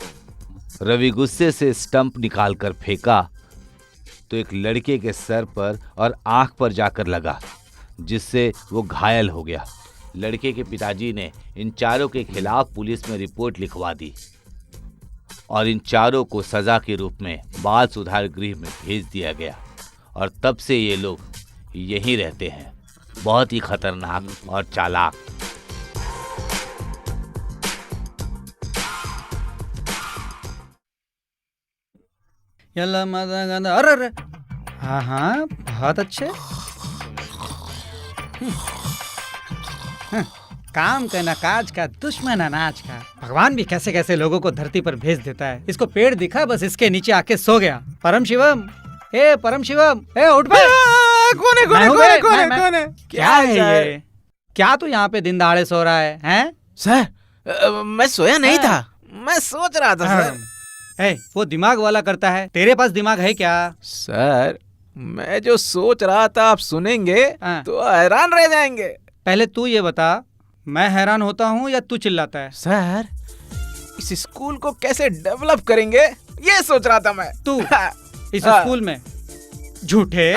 रवि गुस्से से स्टंप निकालकर फेंका तो एक लड़के के सर पर और आंख पर जाकर लगा, जिससे वो घायल हो गया। लड़के के पिताजी ने इन चारों के खिलाफ पुलिस में रिपोर्ट लिखवा दी और इन चारों को सजा के रूप में बाल सुधार गृह में भेज दिया गया। और तब से ये लोग यहीं रहते हैं, बहुत ही खतरनाक और चालाक। अरे हाँ, बहुत अच्छे। काम करना काज का, दुश्मन अनाज का। भगवान भी कैसे कैसे लोगों को धरती पर भेज देता है। इसको पेड़ दिखा, बस इसके नीचे आके सो गया। परम शिवम, परम शिवम, उठ बे। कौन है? क्या है ये? क्या तू यहाँ पे दिन दहाड़े सो रहा है? हैं? सर, मैं सोया नहीं था, मैं सोच रहा था सर। वो दिमाग वाला करता है, तेरे पास दिमाग है क्या? सर, मैं जो सोच रहा था आप सुनेंगे तो हैरान रह जाएंगे। पहले तू ये बता, मैं हैरान होता हूँ या तू चिल्लाता है? सर, इस स्कूल को कैसे डेवलप करेंगे ये सोच रहा था मैं। तू इस स्कूल में झूठे,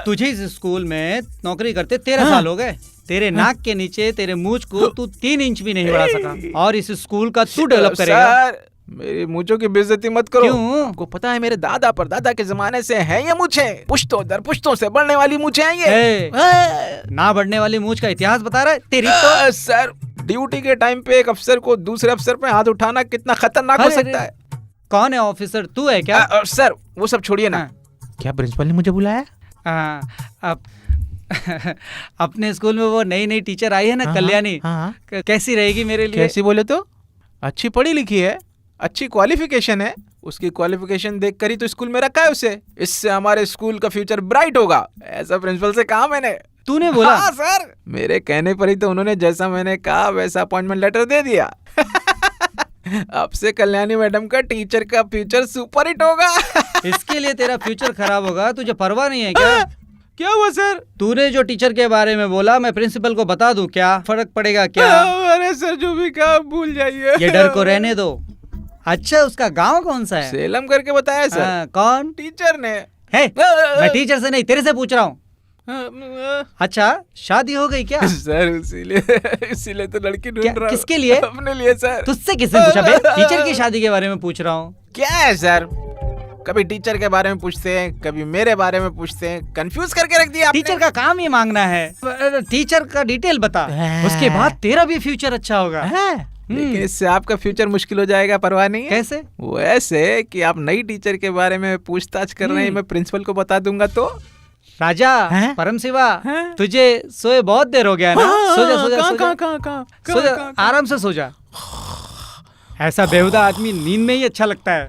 तुझे इस स्कूल में नौकरी करते 13 साल हो गए। तेरे नाक के नीचे तेरे मूंछ को तू 3 इंच भी नहीं बढ़ा सका, और इस स्कूल का तू डेवलप करेगा। सर मेरी मूंछों की बेइज्जती मत करो। क्यों? आपको पता है मेरे दादा परदादा के जमाने से है ये मूछे, पुश्तों दर पुश्तों से बढ़ने वाली मूछे हैं ये। ना बढ़ने वाली मूंछ का इतिहास बता रहा है तेरी तो। सर ड्यूटी के टाइम पे एक अफसर को दूसरे अफसर पे हाथ उठाना कितना खतरनाक हो सकता है। कौन है ऑफिसर, तू है क्या? सर वो सब छोड़िए ना। क्या प्रिंसिपल ने मुझे बुलाया? अब अपने स्कूल में वो नई नई टीचर आई है ना, कल्याणी, कैसी रहेगी मेरे लिए? कैसी बोले तो? अच्छी पढ़ी लिखी है, अच्छी क्वालिफिकेशन है, उसकी क्वालिफिकेशन देखकर ही तो स्कूल में रखा है उसे। इससे हमारे स्कूल का फ्यूचर ब्राइट होगा, ऐसा प्रिंसिपल से कहा मैंने। तूने बोला? हाँ सर, मेरे कहने पर ही तो उन्होंने जैसा मैंने कहा वैसा अपॉइंटमेंट लेटर दे दिया। अब से कल्याणी मैडम का टीचर का फ्यूचर सुपर हिट होगा। इसके लिए तेरा फ्यूचर खराब होगा, तुझे परवाह नहीं है क्या? क्या हुआ सर? तूने जो टीचर के बारे में बोला मैं प्रिंसिपल को बता दूं, क्या फर्क पड़ेगा क्या? अरे सर जो भी कहा भूल जाइए। ये डर को रहने दो। अच्छा उसका गांव कौन सा है? सेलम करके बताया सर। कौन? टीचर ने। मैं टीचर से नहीं तेरे से पूछ रहा हूँ। अच्छा शादी हो गई क्या? सर इसीलिए तो लड़की ढूंढ रहा हूँ। किसके लिए? अपने लिए सर। तुझसे किसने पूछा बे? टीचर की शादी के बारे में पूछ रहा हूँ। क्या है सर, कभी टीचर के बारे में पूछते हैं, कभी मेरे बारे में पूछते हैं, कंफ्यूज करके रख दिया आपने। टीचर का काम ही मांगना है। टीचर का डिटेल बता, उसके बाद तेरा भी फ्यूचर अच्छा होगा। लेकिन इससे आपका फ्यूचर मुश्किल हो जाएगा, परवाह नहीं है? कैसे? वो ऐसे कि आप नई टीचर के बारे में पूछताछ कर रहे हैं, मैं प्रिंसिपल को बता दूंगा तो। राजा परम शिवा, तुझे सोए बहुत देर हो गया ना? सो जा सो जा सो जा, आराम से सो जा। ऐसा बेहुदा आदमी नींद में ही अच्छा लगता है।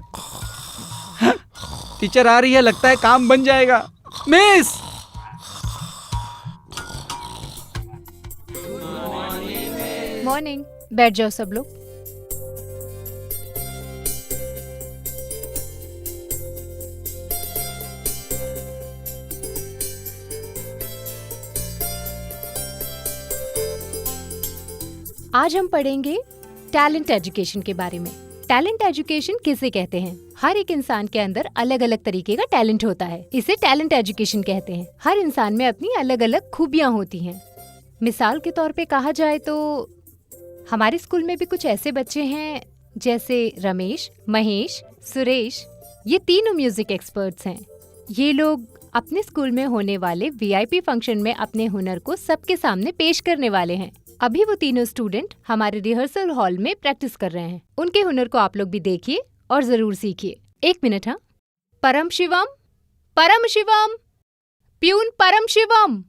टीचर आ रही है, लगता है काम बन जाएगा। मिस मॉर्निंग, बैठ जाओ सब लोग। आज हम पढ़ेंगे टैलेंट एजुकेशन के बारे में। टैलेंट एजुकेशन किसे कहते हैं? हर एक इंसान के अंदर अलग अलग तरीके का टैलेंट होता है, इसे टैलेंट एजुकेशन कहते हैं। हर इंसान में अपनी अलग अलग खूबियां होती हैं। मिसाल के तौर पे कहा जाए तो हमारे स्कूल में भी कुछ ऐसे बच्चे हैं जैसे रमेश, महेश, सुरेश। ये तीनों म्यूजिक एक्सपर्ट्स हैं। ये लोग अपने स्कूल में होने वाले वीआईपी फंक्शन में अपने हुनर को सबके सामने पेश करने वाले हैं। अभी वो तीनों स्टूडेंट हमारे रिहर्सल हॉल में प्रैक्टिस कर रहे हैं। उनके हुनर को आप लोग भी देखिए और जरूर सीखिए। 1 मिनट। हाँ, परम शिवम, परम शिवम, प्यून परम शिवम।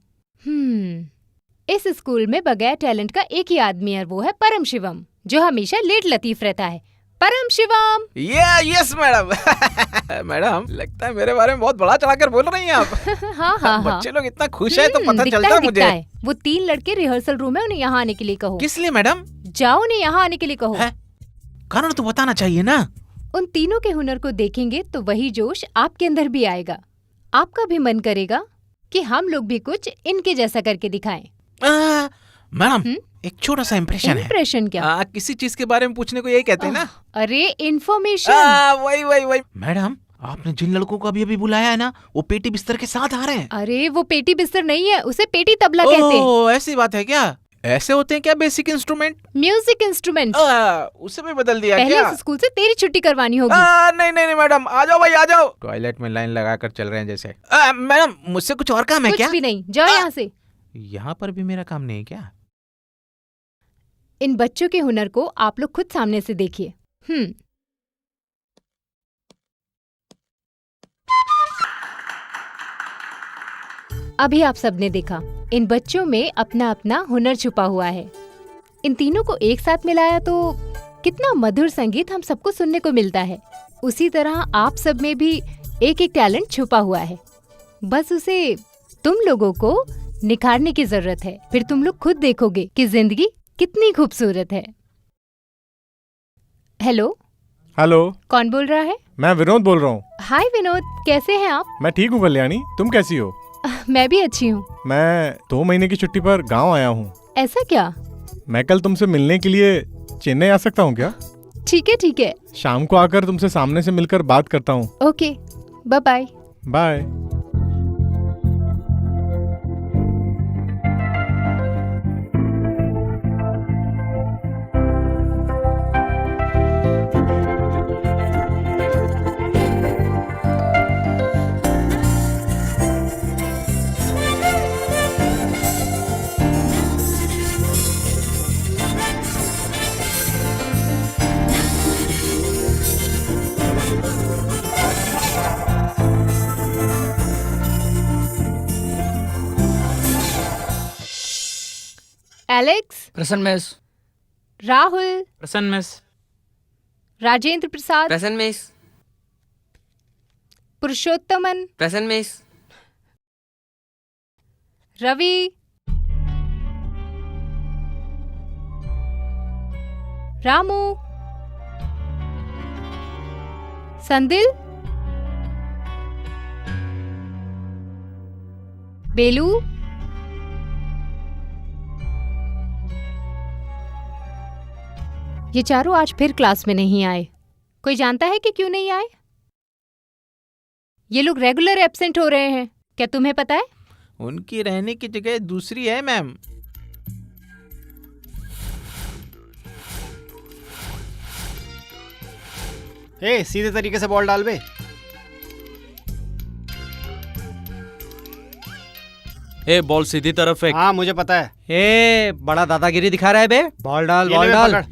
इस स्कूल में बगैर टैलेंट का एक ही आदमी है, वो है परम शिवम, जो हमेशा लेट लतीफ रहता है। परम शिवम। Yes madam. मैडम लगता है मेरे बारे में बहुत बड़ा चढ़ाकर बोल रही हैं आप। हाँ। बच्चे लोग इतना खुश है तो पता चलता है मुझे। वो 3 लड़के रिहर्सल रूम है, उन्हें यहाँ आने के लिए कहो। किस लिए मैडम? जाओ उन्हें यहाँ आने के लिए कहो। कारण तो बताना चाहिए ना। उन तीनों के हुनर को देखेंगे तो वही जोश आपके अंदर भी आएगा। आपका भी मन करेगा कि हम लोग भी कुछ इनके जैसा करके दिखाएं। मैडम एक छोटा सा इम्प्रेशन है। इम्प्रेशन क्या? किसी चीज के बारे में पूछने को यही कहते हैं ना। अरे इन्फॉर्मेशन। वही मैडम, आपने जिन लड़कों को अभी बुलाया है ना, वो पेटी बिस्तर के साथ आ रहे हैं। अरे वो पेटी बिस्तर नहीं है, उसे पेटी तबला कहते हैं। ऐसी बात है क्या? ऐसे होते हैं क्या बेसिक इंस्ट्रूमेंट? Music instrument. उसे भी बदल दिया पहले क्या? इस स्कूल से तेरी छुट्टी करवानी होगी। नहीं मैडम, आ जाओ भाई आ जाओ। टॉयलेट में लाइन लगा कर चल रहे हैं जैसे। मैडम मुझसे कुछ और काम है क्या? कुछ भी नहीं, जाओ यहाँ से। यहाँ पर भी मेरा काम नहीं है क्या? इन बच्चों के हुनर को आप लोग खुद सामने से देखिए। अभी आप सबने देखा, इन बच्चों में अपना अपना हुनर छुपा हुआ है। इन तीनों को एक साथ मिलाया तो कितना मधुर संगीत हम सबको सुनने को मिलता है। उसी तरह आप सब में भी एक एक टैलेंट छुपा हुआ है, बस उसे तुम लोगों को निखारने की जरूरत है। फिर तुम लोग खुद देखोगे कि जिंदगी कितनी खूबसूरत है। हेलो, कौन बोल रहा है? मैं विनोद बोल रहा हूँ। हाय विनोद, कैसे हैं आप? मैं ठीक हूँ कल्याणी, तुम कैसी हो? मैं भी अच्छी हूँ। मैं 2 महीने की छुट्टी पर गांव आया हूँ। ऐसा क्या? मैं कल तुमसे मिलने के लिए चेन्नई आ सकता हूँ क्या? ठीक है। शाम को आकर तुमसे सामने से मिलकर बात करता हूँ। Okay, bye bye. Alex, present miss. Rahul, present miss. Rajendra Prasad, प्रसन्न मिस। पुरुषोत्तमन, प्रसन्न मिस। रवि, रामू, संदिल, बेलू, ये चारों आज फिर क्लास में नहीं आए। कोई जानता है कि क्यों नहीं आए? ये लोग रेगुलर एब्सेंट हो रहे हैं, क्या तुम्हें पता है? उनकी रहने की जगह दूसरी है मैम। सीधे तरीके से बॉल डाल बे। ए बॉल सीधी तरफ फेंक। हाँ मुझे पता है। ए बड़ा दादागिरी दिखा रहा है बे। बॉल डाल, बॉल डाल।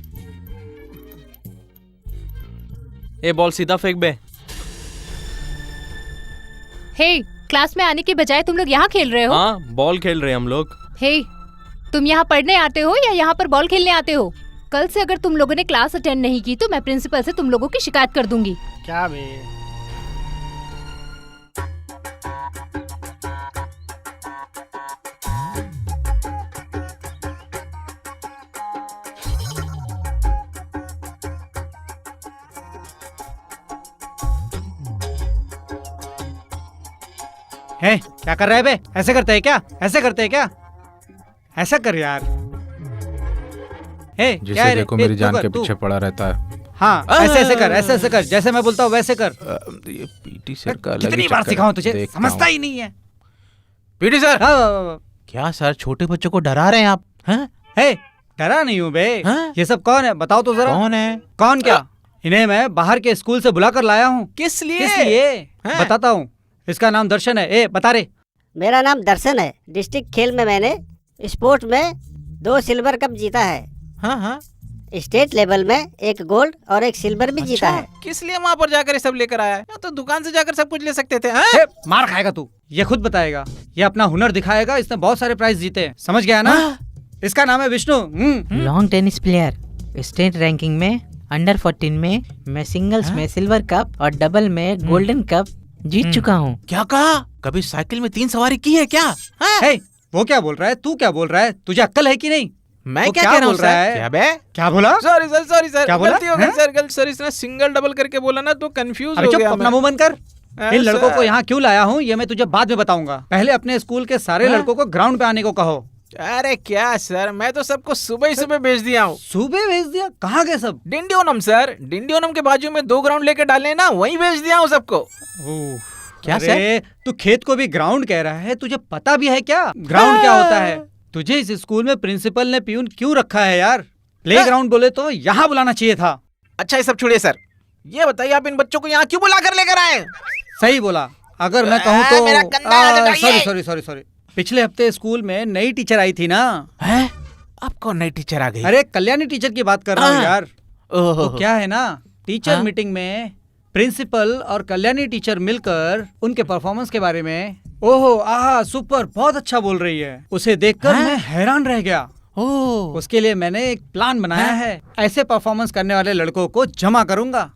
ए बॉल सीधा फेंक बे। हे, क्लास में आने के बजाय तुम लोग यहाँ खेल रहे हो? हाँ, बॉल खेल रहे हैं हम लोग। हे, तुम यहाँ पढ़ने आते हो या यहाँ पर बॉल खेलने आते हो? कल से अगर तुम लोगों ने क्लास अटेंड नहीं की तो मैं प्रिंसिपल से तुम लोगों की शिकायत कर दूंगी। क्या बे? है क्या कर रहा है बे? ऐसे करते हैं क्या? ऐसे करते हैं क्या? ऐसा कर यार। हे क्या है रे? देखो मेरी जान के तू पीछे पड़ा रहता है। हाँ ऐसे ऐसे कर, ऐसे ऐसे कर, जैसे मैं बोलता हूँ वैसे कर। ये पीटी सर का अलग ही कितनी बार चक्कर सिखाऊं तुझे, देखता समझता हूँ। ही नहीं है। PT sir. हाँ, क्या सर छोटे बच्चों को डरा रहे हैं आप? हैं? हे डरा नहीं हूँ बे। हाँ? ये सब कौन है बताओ तो जरा। कौन है? कौन क्या? इन्हें मैं बाहर के स्कूल से बुला कर लाया हूँ। किस लिए? किस लिए? हैं? बताता हूँ। इसका नाम दर्शन है। ए बता रे। मेरा नाम दर्शन है। डिस्ट्रिक्ट खेल में मैंने स्पोर्ट में 2 सिल्वर कप जीता है। हाँ हाँ। स्टेट लेवल में 1 गोल्ड और 1 सिल्वर भी जीता है। किस लिए वहाँ पर जाकर ये सब लेकर आया है? तो दुकान से जाकर सब कुछ ले सकते थे। हैं? ए, मार खाएगा तू। ये खुद बताएगा, ये अपना हुनर दिखाएगा। इसने बहुत सारे प्राइज जीते हैं, समझ गया ना? इसका नाम है Vishnu. Long tennis player. State ranking में अंडर 14 में मैं सिंगल्स में सिल्वर कप और डबल में गोल्डन कप जीत चुका हूँ। क्या कहा? कभी साइकिल में 3 सवारी की है क्या? हे, वो क्या बोल रहा है? तू क्या बोल रहा है? तुझे अक्ल है कि नहीं? मैं क्या कह रहा हूँ सर? क्या बे? क्या बोला? सॉरी सर क्या बोला? गलती हो गई सर, गलती। सर इसने सिंगल डबल करके बोला ना तो कंफ्यूज अरे हो चुप, गया अपना मैं। मुंह बंद कर। हाँ, इन लड़कों सर। को यहाँ क्यों लाया हूँ ये मैं तुझे बाद में बताऊंगा। पहले अपने स्कूल के सारे लड़कों को ग्राउंड पे आने को कहो। अरे क्या सर, मैं तो सबको सुबह ही सुबह भेज दिया हूँ। सुबह भेज दिया? कहाँ गए सब? डिंडियोनम सर, डिंडियोनम के बाजू में 2 ग्राउंड लेके डाले ना, वहीं भेज दिया हूँ सबको। क्या अरे तू खेत को भी ग्राउंड कह रहा है, तुझे पता भी है क्या ग्राउंड क्या होता है? तुझे इस स्कूल में प्रिंसिपल ने प्यून क्यों रखा है यार? प्ले ग्राउंड बोले तो यहाँ बुलाना चाहिए था। अच्छा ये सब छोड़िए सर, ये बताइए आप इन बच्चों को यहाँ क्यों बुला कर लेकर आए? सही बोला। अगर मैं कहूँ तो मेरा कंधा हटाइए। सॉरी पिछले हफ्ते स्कूल में नई टीचर आई थी ना। है? अब कौन नई टीचर आ गई? अरे कल्याणी टीचर की बात कर रहा हूँ यार। ओहो। तो क्या है ना, टीचर मीटिंग में प्रिंसिपल और कल्याणी टीचर मिलकर उनके परफॉर्मेंस के बारे में ओहो आहा सुपर बहुत अच्छा बोल रही है, उसे देखकर मैं हैरान रह गया। उसके लिए मैंने एक प्लान बनाया है। ऐसे परफॉर्मेंस करने वाले लड़कों को जमा करूंगा,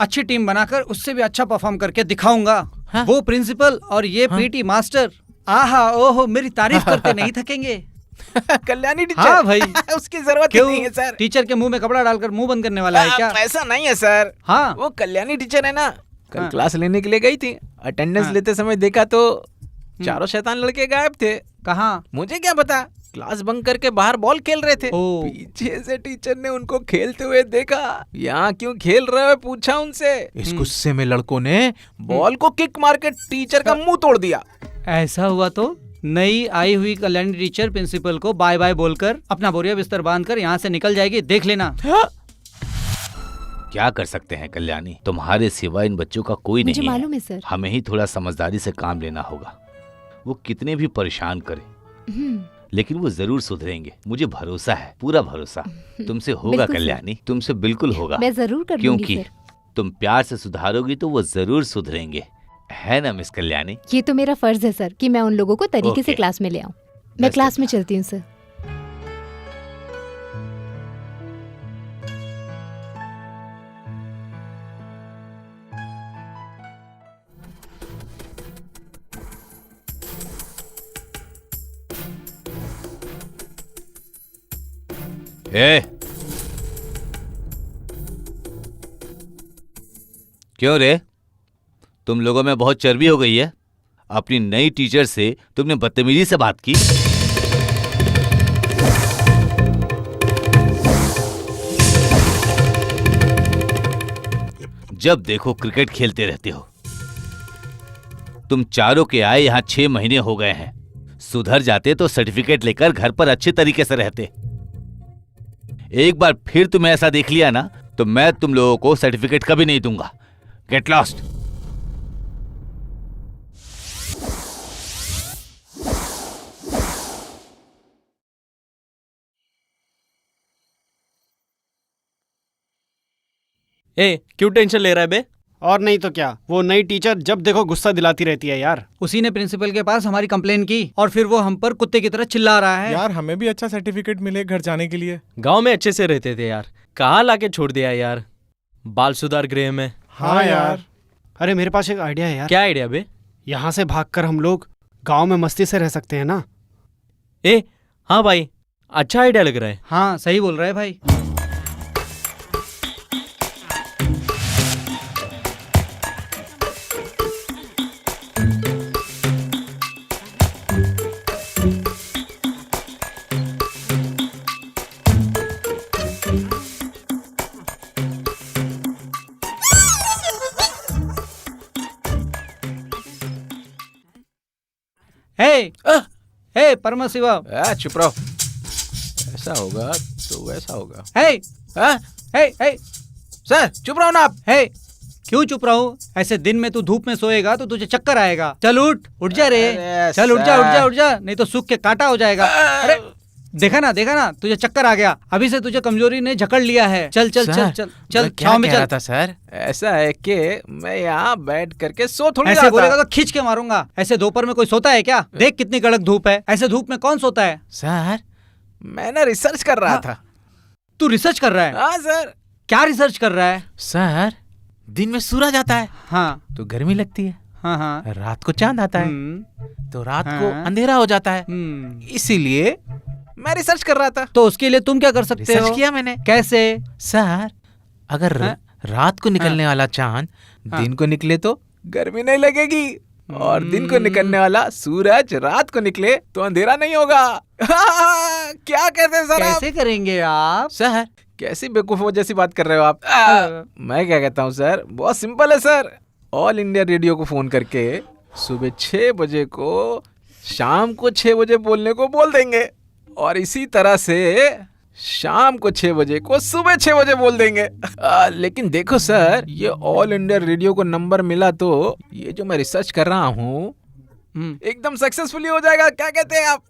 अच्छी टीम बनाकर उससे भी अच्छा परफॉर्म करके दिखाऊंगा। वो प्रिंसिपल और ये पीटी मास्टर आहा ओहो मेरी तारीफ करते नहीं थकेंगे। कल्याणी टीचर? हाँ भाई। उसकी जरूरत क्यों? नहीं है सर। टीचर के मुंह में कपड़ा डालकर मुंह बंद करने वाला है क्या? ऐसा नहीं है सर। हाँ वो कल्याणी टीचर है ना, कल क्लास लेने के लिए गई थी। अटेंडेंस लेते समय देखा तो चारों शैतान लड़के गायब थे। कहाँ? मुझे क्या पता, क्लास बंक करके बाहर बॉल खेल रहे थे। पीछे से टीचर ने उनको खेलते हुए देखा। यहाँ क्यों खेल रहे हो पूछा उनसे। इस गुस्से में लड़कों ने बॉल को किक मार के टीचर का मुंह तोड़ दिया। ऐसा हुआ तो नई आई हुई कल्याणी टीचर प्रिंसिपल को बाय बाय बोलकर अपना बोरिया बिस्तर बांधकर यहाँ से निकल जाएगी, देख लेना। क्या कर सकते हैं कल्याणी, तुम्हारे सिवा इन बच्चों का कोई मुझे नहीं मालूम है सर। हमें ही थोड़ा समझदारी से काम लेना होगा। वो कितने भी परेशान करें लेकिन वो जरूर सुधरेंगे, मुझे भरोसा है, पूरा भरोसा। तुमसे होगा बिल्कुल कल्याणी, तुमसे बिल्कुल होगा। मैं जरूर कर दूंगी क्योंकि सर। तुम प्यार से सुधारोगी तो वो जरूर सुधरेंगे, है ना मिस कल्याणी? ये तो मेरा फर्ज है सर कि मैं उन लोगों को तरीके से ओके। क्लास में ले आऊं। मैं Best क्लास में चलती हूँ सर। ए, क्यों रे? तुम लोगों में बहुत चर्बी हो गई है। अपनी नई टीचर से तुमने बदतमीजी से बात की। जब देखो क्रिकेट खेलते रहते हो। तुम चारों के आए यहां 6 महीने हो गए हैं। सुधर जाते तो सर्टिफिकेट लेकर घर पर अच्छे तरीके से रहते। एक बार फिर तुम्हें ऐसा देख लिया ना तो मैं तुम लोगों को सर्टिफिकेट कभी नहीं दूंगा। Get lost. ए, क्यों टेंशन ले रहा है बे? और नहीं तो क्या, वो नई टीचर जब देखो गुस्सा दिलाती रहती है यार। उसी ने प्रिंसिपल के पास हमारी कंप्लेन की और फिर वो हम पर कुत्ते की तरह चिल्ला रहा है। यार हमें भी अच्छा सर्टिफिकेट मिले घर जाने के लिए। गांव में अच्छे से रहते थे यार, कहाँ लाके छोड़ दिया यार बाल सुधार गृह में। हाँ यार। अरे मेरे पास एक आइडिया है यार। क्या आइडिया बे? यहाँ से भागकर हम लोग गांव में मस्ती से रह सकते हैं ना। ए, हाँ भाई, अच्छा आइडिया लग रहा है। हाँ सही बोल रहा है भाई। हे परमशिवा, चुप रहो। ऐसा होगा तो वैसा होगा। हे सर चुप रहो ना आप। हे क्यों चुप रहो? ऐसे दिन में तू धूप में सोएगा तो तुझे चक्कर आएगा। चल उठ जा रे। चल उठ जा, नहीं तो सूख के कांटा हो जाएगा। अरे देखा ना तुझे चक्कर आ गया। अभी से तुझे कमजोरी ने जकड़ लिया है। चल छाव में चल। था सर, ऐसा है कि मैं यहाँ बैठ करके सो थोड़ी ऐसे बोलेगा तो खींच के मारूंगा। ऐसे दोपहर में कोई सोता है क्या? देख कितनी कड़क धूप है। ऐसे धूप में कौन सोता है? सर मैं ना रिसर्च कर रहा था। तू रिसर्च कर रहा है? हाँ सर। क्या रिसर्च कर रहा है? सर दिन में सूरज आता है हाँ तो गर्मी लगती है। हाँ। रात को चांद आता है तो रात को अंधेरा हो जाता है। इसीलिए मैं रिसर्च कर रहा था। तो उसके लिए तुम क्या कर सकते हो? रिसर्च किया मैंने। कैसे? सर अगर रात को निकलने वाला चांद दिन को निकले तो गर्मी नहीं लगेगी, और दिन को निकलने वाला सूरज रात को निकले तो अंधेरा नहीं होगा। क्या कहते हैं सर? कैसे करेंगे आप? सर कैसी बेवकूफों जैसी बात कर रहे हो आप? मैं क्या कहता हूँ सर, बहुत सिंपल है सर। ऑल इंडिया रेडियो को फोन करके सुबह 6 बजे को शाम को 6 बजे बोलने को बोल देंगे, और इसी तरह से शाम को 6 बजे को सुबह 6 बजे बोल देंगे। लेकिन देखो सर, ये ऑल इंडिया रेडियो को नंबर मिला तो ये जो मैं रिसर्च कर रहा हूँ एकदम सक्सेसफुली हो जाएगा। क्या कहते हैं आप?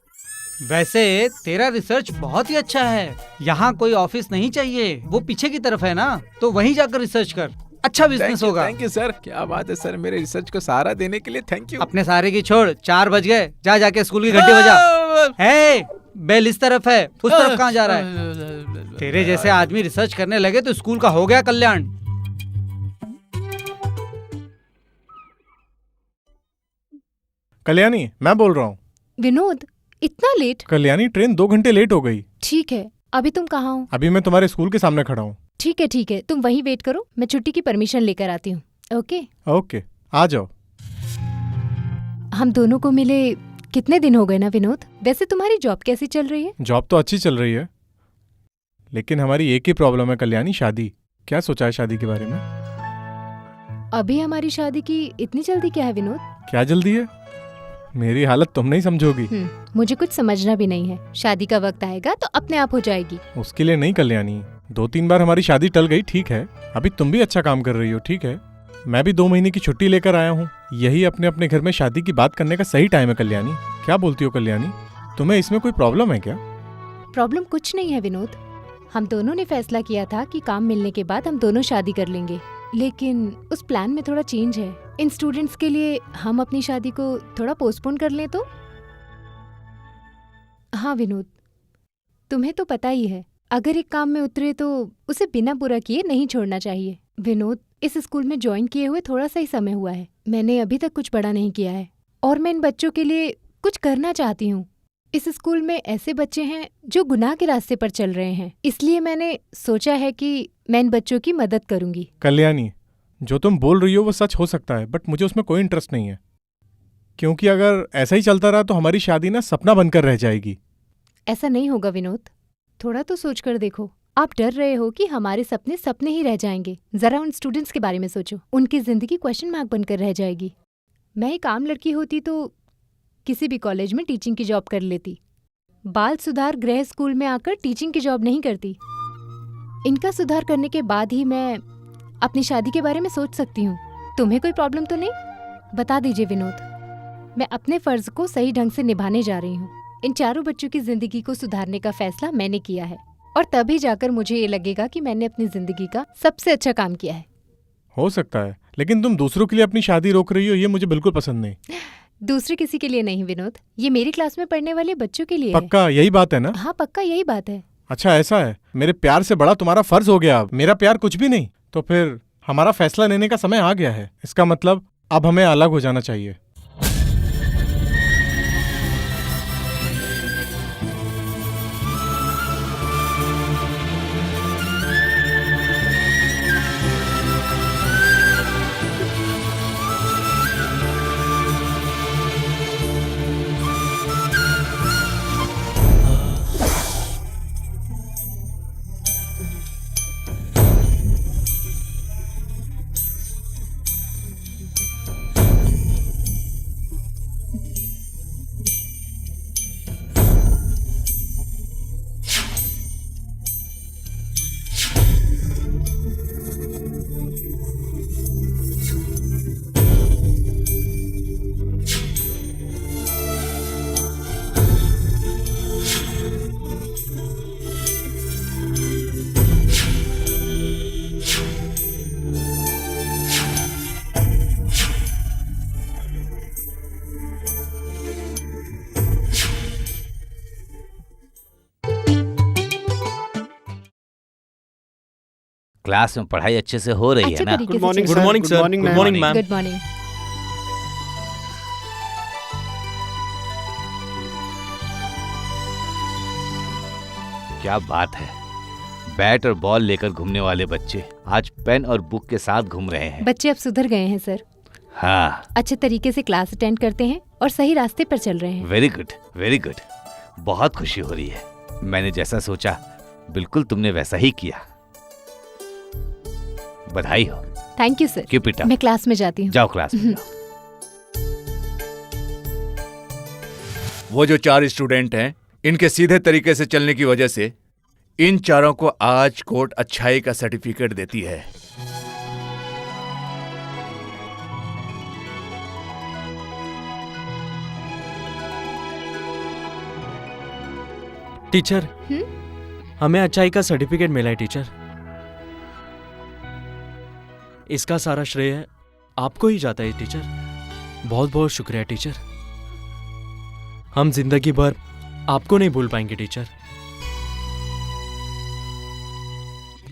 वैसे तेरा रिसर्च बहुत ही अच्छा है। यहाँ कोई ऑफिस नहीं चाहिए, वो पीछे की तरफ है ना, तो वहीं जाकर रिसर्च कर। अच्छा बिजनेस होगा। Thank you sir. क्या बात है सर, मेरे रिसर्च को सहारा देने के लिए थैंक यू। अपने सहारे की छोड़, 4 बज गए, जाके स्कूल की घंटी बजा। हे बेल इस तरफ है, उस तरफ कहाँ जा रहा है? तेरे जैसे आदमी रिसर्च करने लगे तो स्कूल का हो गया कल्याण। कल्याणी, मैं बोल रहा हूँ। विनोद, इतना लेट? कल्याणी, ट्रेन 2 घंटे लेट हो गई। ठीक है, अभी तुम कहाँ हो? अभी मैं तुम्हारे स्कूल के सामने खड़ा हूँ। ठीक है, तुम वहीं वेट करो, मैं छुट्टी की परमिशन लेकर आती हूँ। ओके, आ जाओ। हम दोनों को मिले कितने दिन हो गए ना विनोद? वैसे तुम्हारी जॉब कैसी चल रही है? जॉब तो अच्छी चल रही है, लेकिन हमारी एक ही प्रॉब्लम है कल्याणी, शादी। क्या सोचा है शादी के बारे में? अभी हमारी शादी की इतनी जल्दी क्या है विनोद? क्या जल्दी है? मेरी हालत तुम नहीं समझोगी। मुझे कुछ समझना भी नहीं है। शादी का वक्त आएगा तो अपने आप हो जाएगी। उसके लिए नहीं कल्याणी, 2-3 बार हमारी शादी टल गई, ठीक है। अभी तुम भी अच्छा काम कर रही हो, ठीक है। मैं भी 2 महीने की छुट्टी लेकर आया हूँ। यही अपने अपने घर में शादी की बात करने का सही टाइम है कल्याणी। क्या बोलती हो कल्याणी? तुम्हें इसमें कोई प्रॉब्लम है क्या? प्रॉब्लम कुछ नहीं है विनोद। हम दोनों ने फैसला किया था कि काम मिलने के बाद हम दोनों शादी कर लेंगे, लेकिन उस प्लान में थोड़ा चेंज है। इन स्टूडेंट्स के लिए हम अपनी शादी को थोड़ा पोस्टपोन कर लें तो? हाँ विनोद, तुम्हें तो पता ही है, अगर एक काम में उतरे तो उसे बिना बुरा किए नहीं छोड़ना चाहिए। विनोद, इस स्कूल में ज्वाइन किए हुए थोड़ा सा ही समय हुआ है। मैंने अभी तक कुछ बड़ा नहीं किया है और मैं इन बच्चों के लिए कुछ करना चाहती हूँ। इस स्कूल में ऐसे बच्चे हैं जो गुनाह के रास्ते पर चल रहे हैं, इसलिए मैंने सोचा है कि मैं इन बच्चों की मदद करूंगी। कल्याणी, जो तुम बोल रही हो वो सच हो सकता है, बट मुझे उसमें कोई इंटरेस्ट नहीं है, क्योंकि अगर ऐसा ही चलता रहा तो हमारी शादी ना सपना बनकर रह जाएगी। ऐसा नहीं होगा विनोद, थोड़ा तो सोच कर देखो। आप डर रहे हो कि हमारे सपने सपने ही रह जाएंगे। जरा उन स्टूडेंट्स के बारे में सोचो, उनकी जिंदगी क्वेश्चन मार्क बनकर रह जाएगी। मैं एक आम लड़की होती तो किसी भी कॉलेज में टीचिंग की जॉब कर लेती। बाल सुधार गृह स्कूल में आकर टीचिंग की जॉब नहीं करती। इनका सुधार करने के बाद ही मैं अपनी शादी के बारे में सोच सकती हूँ। तुम्हें कोई प्रॉब्लम तो नहीं? बता दीजिए विनोद, मैं अपने फर्ज को सही ढंग से निभाने जा रही हूँ। इन चारों बच्चों की जिंदगी को सुधारने का फैसला मैंने किया है, और तभी जाकर मुझे ये लगेगा कि मैंने अपनी जिंदगी का सबसे अच्छा काम किया है। हो सकता है, लेकिन तुम दूसरों के लिए अपनी शादी रोक रही हो, ये मुझे बिल्कुल पसंद नहीं। दूसरे किसी के लिए नहीं विनोद, ये मेरी क्लास में पढ़ने वाले बच्चों के लिए है। पक्का यही बात है ना? हाँ पक्का यही बात है। अच्छा ऐसा है, मेरे प्यार से बड़ा तुम्हारा फर्ज हो गया। अब मेरा प्यार कुछ भी नहीं, तो फिर हमारा फैसला लेने का समय आ गया है। इसका मतलब अब हमें अलग हो जाना चाहिए। क्लास में पढ़ाई अच्छे से हो रही है ना? तरीके से मॉर्निंग चल good morning sir. Good morning ma'am. Good morning. क्या बात है, बैट और बॉल लेकर घूमने वाले बच्चे आज पेन और बुक के साथ घूम रहे हैं। बच्चे अब सुधर गए हैं सर, हाँ, अच्छे तरीके से क्लास अटेंड करते हैं और सही रास्ते पर चल रहे हैं। Very good very good. बहुत खुशी हो रही है। मैंने जैसा सोचा बिल्कुल तुमने वैसा ही किया। बधाई हो। Thank you sir. Keep it up. मैं क्लास में जाती हूँ। जाओ क्लास में जाओ। वो जो 4 स्टूडेंट हैं, इनके सीधे तरीके से चलने की वजह से इन चारों को आज कोर्ट अच्छाई का सर्टिफिकेट देती है। टीचर, हमें अच्छाई का सर्टिफिकेट मिला है टीचर। इसका सारा श्रेय आपको ही जाता है टीचर। बहुत बहुत शुक्रिया टीचर। हम जिंदगी भर आपको नहीं भूल पाएंगे टीचर।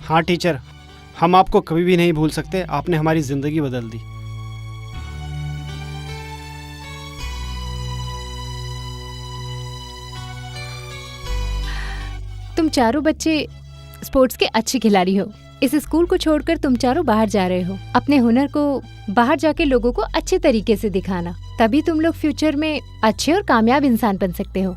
हाँ टीचर, हम आपको कभी भी नहीं भूल सकते। आपने हमारी जिंदगी बदल दी। तुम चारों बच्चे स्पोर्ट्स के अच्छे खिलाड़ी हो। इस स्कूल को छोड़कर तुम चारों बाहर जा रहे हो। अपने हुनर को बाहर जाके लोगों को अच्छे तरीके से दिखाना, तभी तुम लोग फ्यूचर में अच्छे और कामयाब इंसान बन सकते हो।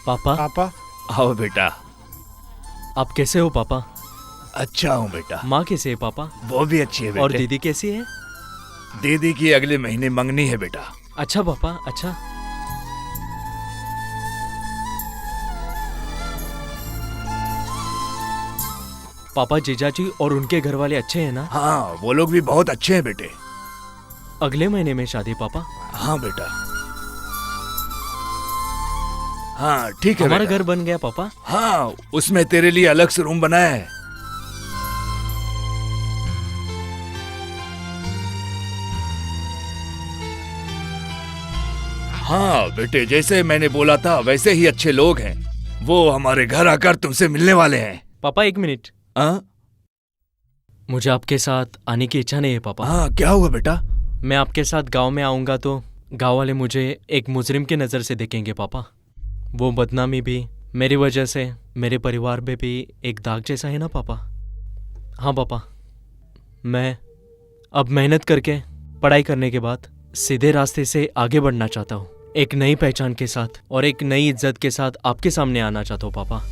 पापा। पापा। आओ बेटा। आप कैसे हो पापा? अच्छा हूँ बेटा। माँ कैसे है पापा? वो भी अच्छी है बेटे। और दीदी कैसी है? दीदी की अगले महीने मंगनी है बेटा। अच्छा पापा, अच्छा। पापा जीजाजी और उनके घर वाले अच्छे हैं ना? हाँ, वो लोग भी बहुत अच्छे हैं बेटे। अगले महीने में शादी पापा? हाँ बेटा। हाँ ठीक है। हमारा घर बन गया पापा? हाँ, उसमें तेरे लिए अलग से रूम बनाया है। हाँ बेटे, जैसे मैंने बोला था वैसे ही अच्छे लोग हैं। वो हमारे घर आकर तुमसे मिलने वाले हैं। पापा 1 मिनट। हाँ? मुझे आपके साथ आने की इच्छा नहीं है पापा। हाँ, क्या हुआ बेटा? मैं आपके साथ गांव में आऊंगा तो गांव वाले मुझे एक मुजरिम की नज़र से देखेंगे पापा। वो बदनामी भी मेरी वजह से मेरे परिवार में भी एक दाग जैसा है ना पापा। हाँ पापा, मैं अब मेहनत करके पढ़ाई करने के बाद सीधे रास्ते से आगे बढ़ना चाहता हूँ, एक नई पहचान के साथ और एक नई इज्जत के साथ आपके सामने आना चाहता हूँ पापा।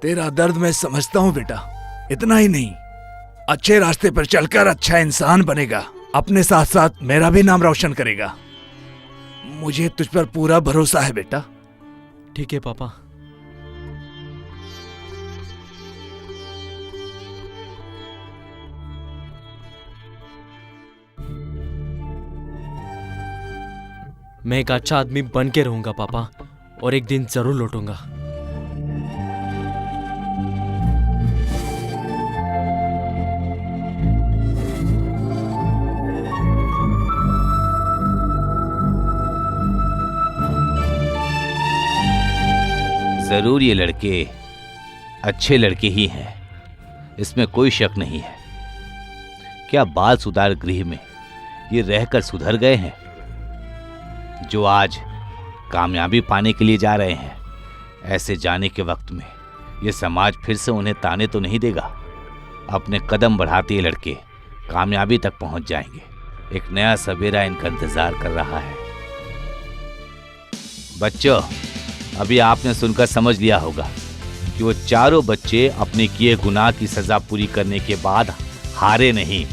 तेरा दर्द मैं समझता हूँ बेटा। इतना ही नहीं, अच्छे रास्ते पर चलकर अच्छा इंसान बनेगा, अपने साथ साथ मेरा भी नाम रोशन करेगा। मुझे तुझ पर पूरा भरोसा है बेटा। ठीक है पापा। मैं एक अच्छा आदमी बन के रहूंगा पापा, और एक दिन जरूर लौटूंगा। जरूर ये लड़के अच्छे लड़के ही हैं, इसमें कोई शक नहीं है। क्या बाल सुधार गृह में ये रहकर सुधर गए हैं, जो आज कामयाबी पाने के लिए जा रहे हैं? ऐसे जाने के वक्त में ये समाज फिर से उन्हें ताने तो नहीं देगा। अपने कदम बढ़ाते ये लड़के कामयाबी तक पहुंच जाएंगे। एक नया सवेरा इनका इंतजार कर रहा है। बच्चों, अभी आपने सुनकर समझ लिया होगा कि वो चारों बच्चे अपने किए गुनाह की सजा पूरी करने के बाद हारे नहीं।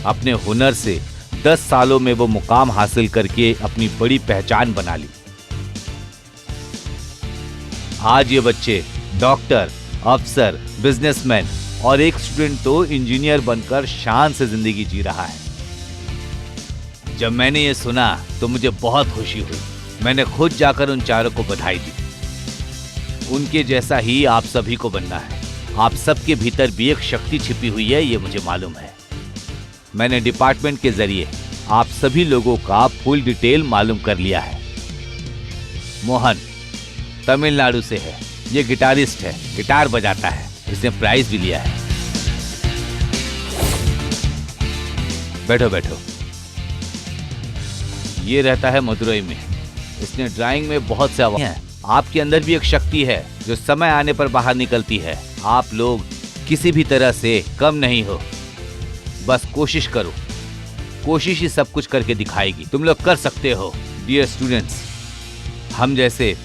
अपने हुनर से 10 सालों में वो मुकाम हासिल करके अपनी बड़ी पहचान बना ली। आज ये बच्चे डॉक्टर, अफसर, बिजनेसमैन और एक स्टूडेंट तो इंजीनियर बनकर शान से जिंदगी जी रहा है। जब मैंने ये सुना तो मुझे बहुत खुशी हुई। मैंने खुद जाकर उन चारों को बधाई दी। उनके जैसा ही आप सभी को बनना है। आप सबके भीतर भी एक शक्ति छिपी हुई है, ये मुझे मालूम है। मैंने डिपार्टमेंट के जरिए आप सभी लोगों का फुल डिटेल मालूम कर लिया है। मोहन तमिलनाडु से है, ये गिटारिस्ट है, गिटार बजाता है, इसने प्राइज भी लिया है। बैठो बैठो। ये रहता है मदुरई में, इसने ड्राइंग में बहुत से अवार्ड हैं। आपके अंदर भी एक शक्ति है जो समय आने पर बाहर निकलती है। आप लोग किसी भी तरह से कम नहीं हो, बस कोशिश करो। कोशिश ही सब कुछ करके दिखाएगी। तुम लोग कर सकते हो। डियर स्टूडेंट्स, हम जैसे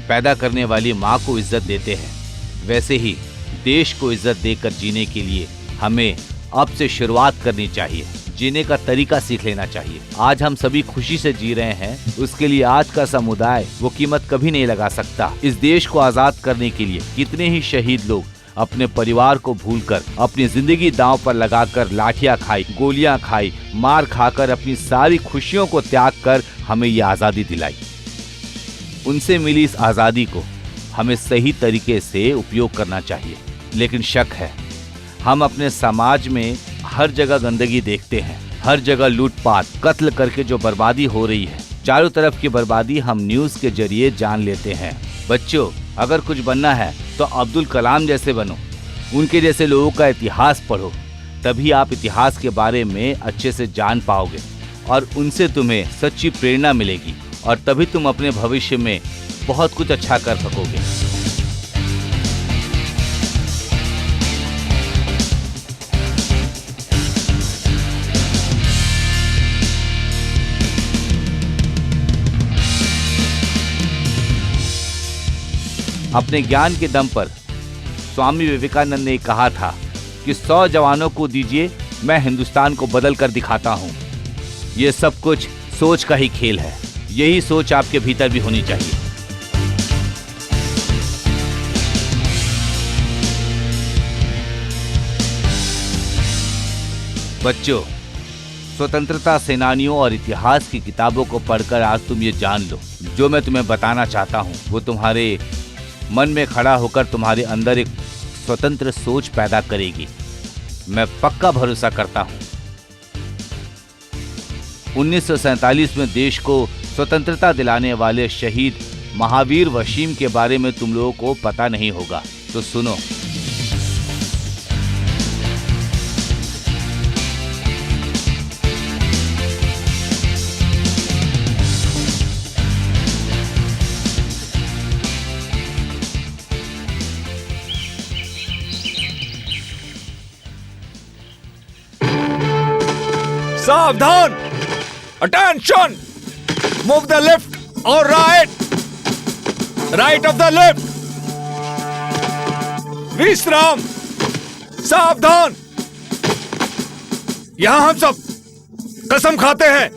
पैदा करने वाली माँ को इज्जत देते हैं, वैसे ही देश को इज्जत देकर जीने के लिए हमें अब से शुरुआत करनी चाहिए। जीने का तरीका सीख लेना चाहिए। आज हम सभी खुशी से जी रहे हैं, उसके लिए आज का समुदाय वो कीमत कभी नहीं लगा सकता। इस देश को आजाद करने के लिए कितने ही शहीद लोग अपने परिवार को भूलकर अपनी जिंदगी दांव पर लगाकर लाठियां खाई, गोलियां खाई, मार खाकर अपनी सारी खुशियों को त्याग कर हमें ये आज़ादी दिलाई। उनसे मिली इस आज़ादी को हमें सही तरीके से उपयोग करना चाहिए। लेकिन शक है, हम अपने समाज में हर जगह गंदगी देखते हैं, हर जगह लूटपाट, कत्ल करके जो बर्बादी हो रही है, चारों तरफ की बर्बादी हम न्यूज़ के जरिए जान लेते हैं। बच्चों, अगर कुछ बनना है तो अब्दुल कलाम जैसे बनो, उनके जैसे लोगों का इतिहास पढ़ो, तभी आप इतिहास के बारे में अच्छे से जान पाओगे और उनसे तुम्हें सच्ची प्रेरणा मिलेगी और तभी तुम अपने भविष्य में बहुत कुछ अच्छा कर सकोगे। अपने ज्ञान के दम पर स्वामी विवेकानंद ने कहा था कि 100 जवानों को दीजिए, मैं हिंदुस्तान को बदल कर दिखाता हूँ। ये सब कुछ सोच का ही खेल है। यही सोच आपके भीतर भी होनी चाहिए। बच्चों, स्वतंत्रता सेनानियों और इतिहास की किताबों को पढ़कर आज तुम ये जान लो, जो मैं तुम्हें बताना चाहता हूँ वो तुम्हारे मन में खड़ा होकर तुम्हारे अंदर एक स्वतंत्र सोच पैदा करेगी। मैं पक्का भरोसा करता हूँ। 1947 में देश को स्वतंत्रता दिलाने वाले शहीद महावीर वसीम के बारे में तुम लोगों को पता नहीं होगा, तो सुनो। सावधान! अटेंशन! मूव द लेफ्ट और right, right of the left. विश्राम! सावधान! यहां हम सब कसम खाते हैं,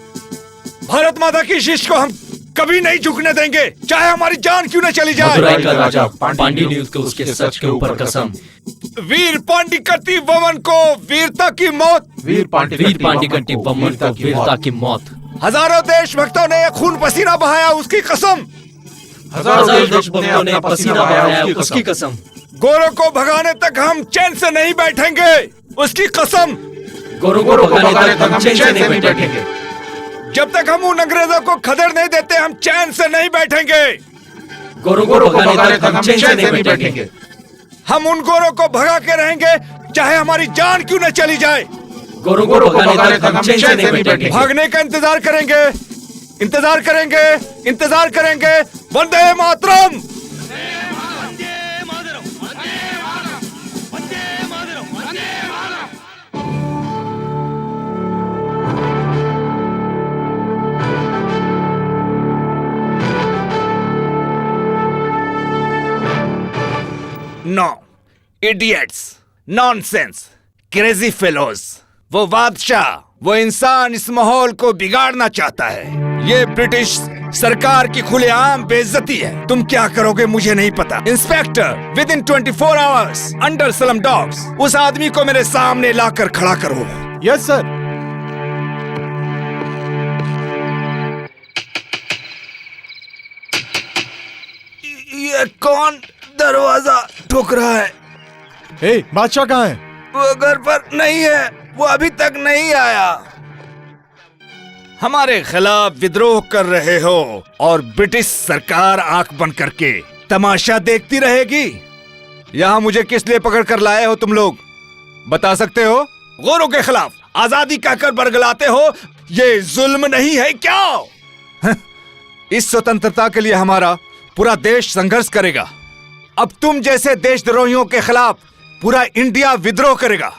भारत माता की शीश को हम कभी नहीं झुकने देंगे, चाहे हमारी जान क्यों न चली जाए। मदुराई का राजा पांड्य को उसके सच के ऊपर कसम। वीर पांडिकट्टी वमन को वीरता की मौत। वीर पांडिकट्टी वमन को वीरता की मौत। हजारों देशभक्तों ने खून पसीना बहाया, उसकी कसम। हजारों देशभक्तों ने पसीना बहाया, उसकी कसम। गोरों को भगाने तक हम चैन से नहीं बैठेंगे, उसकी कसम। गोरों को भगाने तक हम चैन से नहीं बैठेंगे। जब तक हम उन अंग्रेजों को खदेड़ नहीं देते, हम चैन से नहीं बैठेंगे। गोरों को भगाने तक हम चैन से नहीं बैठेंगे। हम उन गोरों को भगा के रहेंगे, चाहे हमारी जान क्यों न चली जाए। गोरों को भगाने तक हम चैन से नहीं बैठेंगे। भागने का इंतजार करेंगे, इंतजार करेंगे, इंतजार करेंगे। वंदे मातरम! No idiots, nonsense, crazy fellows. वो बादशाह, वो इंसान इस माहौल को बिगाड़ना चाहता है। ये ब्रिटिश सरकार की खुलेआम बेइज्जती है। तुम क्या करोगे मुझे नहीं पता। Inspector, with in 24 hours under slum dogs उस आदमी को मेरे सामने लाकर खड़ा करो। Yes sir. ये कौन दरवाजा ठोक रहा है? ए, बादशाह कहाँ है? वो घर पर नहीं है, वो अभी तक नहीं आया। हमारे खिलाफ विद्रोह कर रहे हो और ब्रिटिश सरकार आंख बंद करके तमाशा देखती रहेगी। यहाँ मुझे किस लिए पकड़ कर लाए हो तुम लोग, बता सकते हो? गोरों के खिलाफ आजादी कहकर बरगलाते हो, ये जुल्म नहीं है क्या? इस स्वतंत्रता के लिए हमारा पूरा देश संघर्ष करेगा। अब तुम जैसे देशद्रोहियों के खिलाफ पूरा इंडिया विद्रोह करेगा।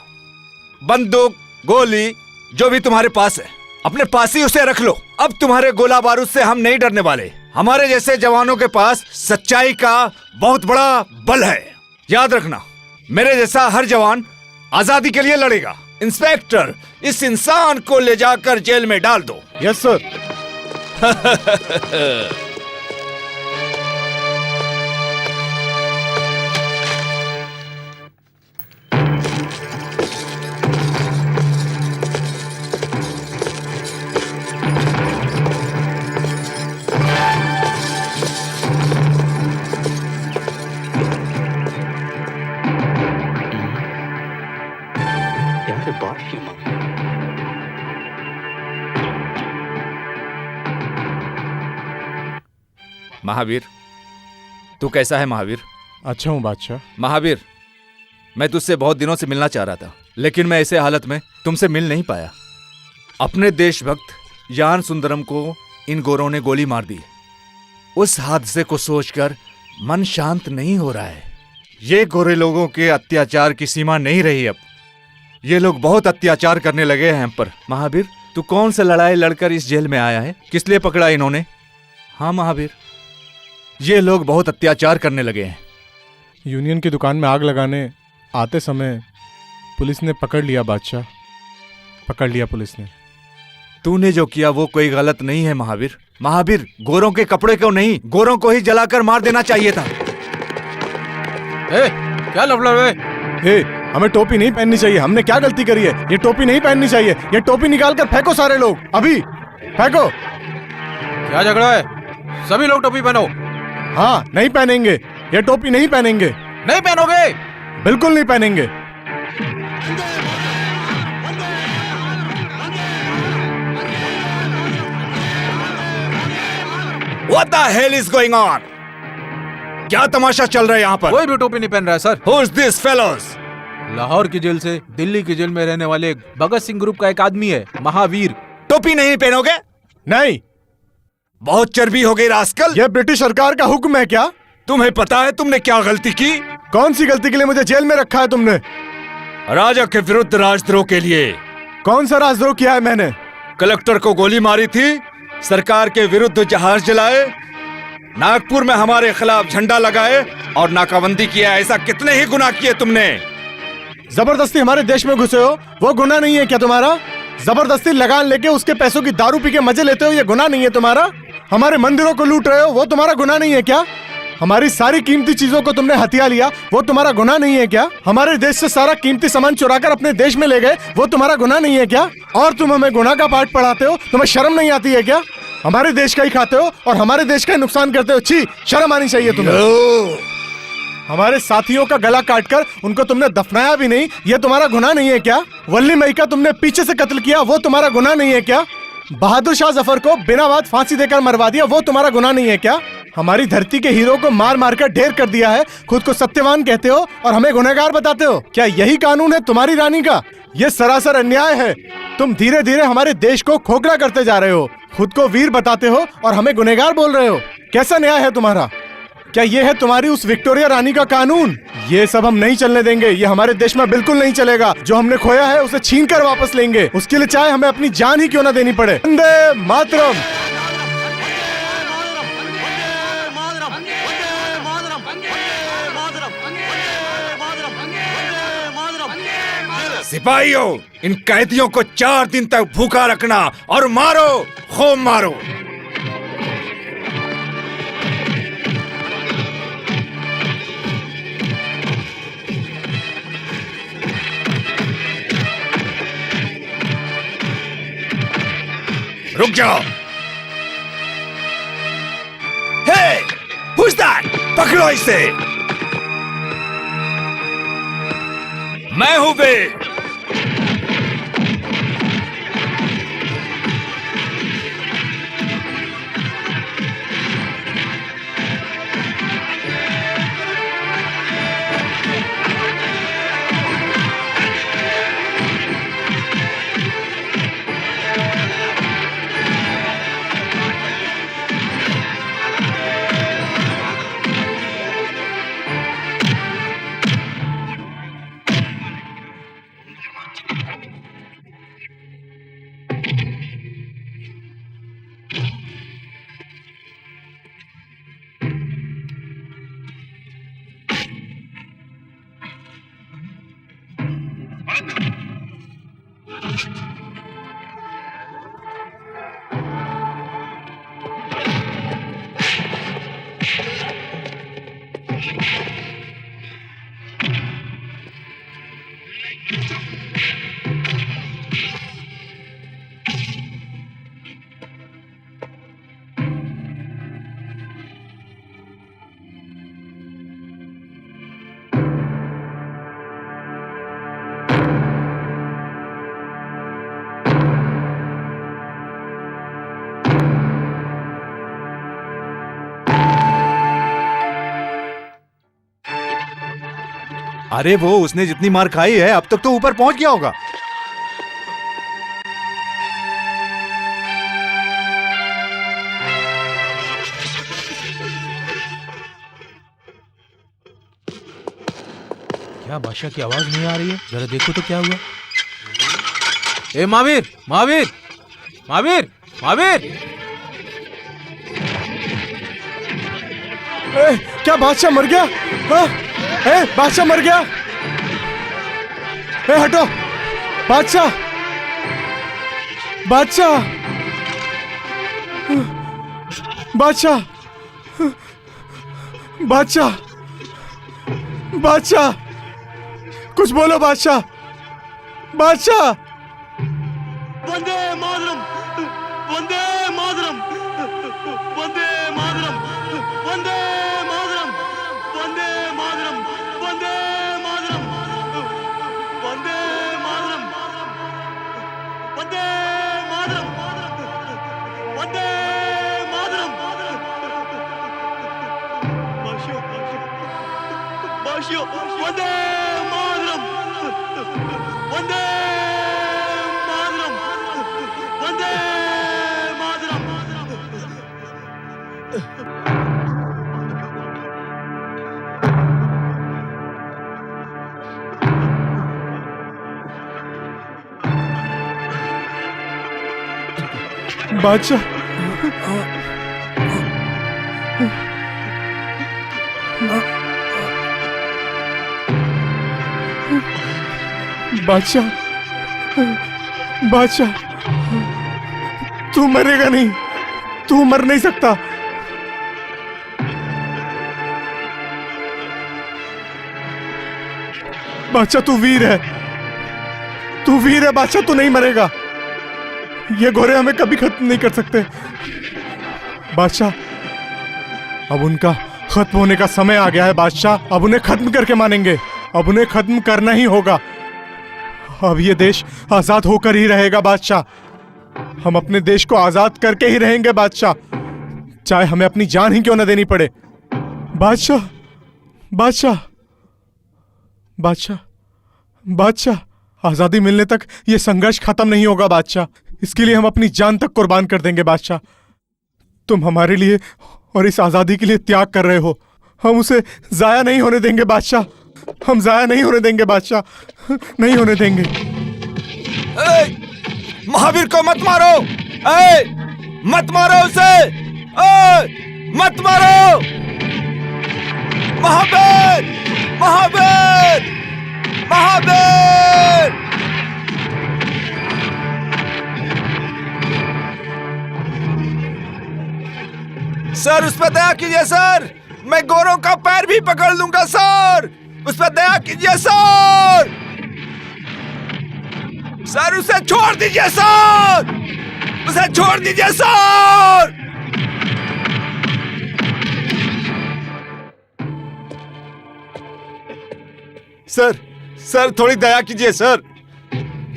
बंदूक, गोली, जो भी तुम्हारे पास है अपने पास ही उसे रख लो। अब तुम्हारे गोला बारूद से हम नहीं डरने वाले। हमारे जैसे जवानों के पास सच्चाई का बहुत बड़ा बल है। याद रखना, मेरे जैसा हर जवान आजादी के लिए लड़ेगा। इंस्पेक्टर, इस इंसान को ले जाकर जेल में डाल दो। Yes sir. महावीर, तू कैसा है महावीर? अच्छा हूँ बादशाह। महावीर, मैं तुझसे बहुत दिनों से मिलना चाह रहा था, लेकिन मैं ऐसे हालत में तुमसे मिल नहीं पाया। अपने देशभक्त यान सुंदरम को इन गोरों ने गोली मार दी। उस हादसे को सोचकर मन शांत नहीं हो रहा है। ये गोरे लोगों के अत्याचार की सीमा नहीं रही। अब ये लोग बहुत अत्याचार करने लगे हैं हम पर। महावीर, तू कौन सा लड़ाई लड़कर इस जेल में आया है? किस लिए पकड़ा इन्होंने? हाँ महावीर, ये लोग बहुत अत्याचार करने लगे हैं। यूनियन की दुकान में आग लगाने आते समय पुलिस ने पकड़ लिया बादशाह, पकड़ लिया पुलिस ने। तूने जो किया वो कोई गलत नहीं है महावीर। महावीर, गोरों के कपड़े को नहीं, गोरों को ही जलाकर मार देना चाहिए था। क्या लफड़ा है? हमें टोपी नहीं पहननी चाहिए। हमने क्या गलती करी है? ये टोपी नहीं पहननी चाहिए। ये टोपी निकाल कर फेंको सारे लोग, अभी फेंको। क्या झगड़ा है? सभी लोग टोपी पहनो। हाँ, नहीं पहनेंगे। ये टोपी नहीं पहनेंगे। नहीं पहनोगे? बिल्कुल नहीं पहनेंगे। What the hell is going on? क्या तमाशा चल रहा है यहाँ पर? कोई भी टोपी नहीं पहन रहा है sir. Who's this fellows? Lahore की जेल से दिल्ली की जेल में रहने वाले भगत सिंह ग्रुप का एक आदमी है, महावीर। टोपी नहीं पहनोगे? नहीं। बहुत चर्बी हो गई रास्कल। ये ब्रिटिश सरकार का हुक्म है क्या? तुम्हें पता है तुमने क्या गलती की? कौन सी गलती के लिए मुझे जेल में रखा है तुमने? राजा के विरुद्ध राजद्रोह के लिए। कौन सा राजद्रोह किया है मैंने? कलेक्टर को गोली मारी थी, सरकार के विरुद्ध जहाज जलाए, नागपुर में हमारे खिलाफ झंडा लगाए और नाकाबंदी किया। ऐसा कितने ही गुनाह किए तुमने। जबरदस्ती हमारे देश में घुसे हो, वो गुनाह नहीं है क्या तुम्हारा? जबरदस्ती लगान लेके उसके पैसों की दारू पी के मजे लेते हो, ये गुनाह नहीं है तुम्हारा? हमारे मंदिरों को लूट रहे हो, वो तुम्हारा गुनाह नहीं है क्या? हमारी सारी कीमती चीजों को तुमने हथिया लिया, वो तुम्हारा गुनाह नहीं है क्या? हमारे देश से सारा कीमती सामान चुराकर अपने देश में ले गए, वो तुम्हारा गुनाह नहीं है क्या? और तुम हमें गुनाह का पाठ पढ़ाते हो, तुम्हें शर्म नहीं आती है क्या? हमारे देश का ही खाते हो और हमारे देश का ही नुकसान करते हो। छी, शर्म आनी चाहिए तुम्हें। हमारे साथियों का गला काटकर उनको तुमने दफनाया भी नहीं, ये तुम्हारा गुनाह नहीं है क्या? वल्ली मई का तुमने पीछे से कत्ल किया, वो तुम्हारा गुनाह नहीं है क्या? बहादुर शाह जफर को बिना बात फांसी देकर मरवा दिया, वो तुम्हारा गुनाह नहीं है क्या? हमारी धरती के हीरो को मार मार कर ढेर कर दिया है, खुद को सत्यवान कहते हो और हमें गुनहगार बताते हो। क्या यही कानून है तुम्हारी रानी का? ये सरासर अन्याय है। तुम धीरे धीरे हमारे देश को खोखला करते जा रहे हो, खुद को वीर बताते हो और हमें गुनहगार बोल रहे हो। कैसा न्याय है तुम्हारा? क्या ये है तुम्हारी उस विक्टोरिया रानी का कानून? ये सब हम नहीं चलने देंगे, ये हमारे देश में बिल्कुल नहीं चलेगा। जो हमने खोया है उसे छीन कर वापस लेंगे, उसके लिए चाहे हमें अपनी जान ही क्यों ना देनी पड़े। वंदे मातरम। सिपाहियों, इन कैदियों को 4 दिन तक भूखा रखना और मारो, खूब मारो। रुक जाओ। Hey, who's that? पकड़ो इसे। मैं हूं बे। अरे वो उसने जितनी मार खाई है अब तक तो ऊपर पहुंच गया होगा। क्या बादशाह की आवाज नहीं आ रही है? जरा देखो तो क्या हुआ। ए महावीर, महावीर, महावीर, महावीर। क्या बादशाह मर गया? बादशाह मर गया? हटो बादशाह। बादशाह, बादशाह, बादशाह, बादशाह, कुछ बोलो बादशाह, बादशाह। वंदे मातरम, वंदे मातरम, वंदे मातरम, वंदे मातरम, वंदे मातरम, वंदे मातरम, वंदे मातरम, वंदे मातरम, वंदे मातरम। बाशियो, बाशियो, वंदे मातरम, वंदे मातरम, वंदे मातरम। बादशाह, बादशाह, बादशाह, तू मरेगा नहीं, तू मर नहीं सकता। बादशाह तू वीर है, तू वीर है बादशाह, तू नहीं मरेगा। ये घोड़े हमें कभी खत्म नहीं कर सकते बादशाह। अब उनका खत्म होने का समय आ गया है बादशाह, अब उन्हें खत्म करके मानेंगे, अब उन्हें खत्म करना ही होगा। अब ये देश आजाद होकर ही रहेगा बादशाह, हम अपने देश को आजाद करके ही रहेंगे बादशाह, चाहे हमें अपनी जान ही क्यों न देनी पड़े। बादशाह, बादशाह, बादशाह, बादशाह, आजादी मिलने तक ये संघर्ष खत्म नहीं होगा बादशाह, इसके लिए हम अपनी जान तक कुर्बान कर देंगे बादशाह। तुम हमारे लिए और इस आजादी के लिए त्याग कर रहे हो, हम उसे जाया नहीं होने देंगे बादशाह, हम जाया नहीं होने देंगे बादशाह, नहीं होने देंगे। महावीर को मत मारो, मत मारो उसे, मत मारो। महावीर, महावीर, महावीर। सर उस पर दया कीजिए सर, मैं गोरों का पैर भी पकड़ लूंगा सर, उस पर दया कीजिए सर, सर उसे छोड़ दीजिए सर, उसे छोड़ दीजिए सर। सर, सर थोड़ी दया कीजिए सर,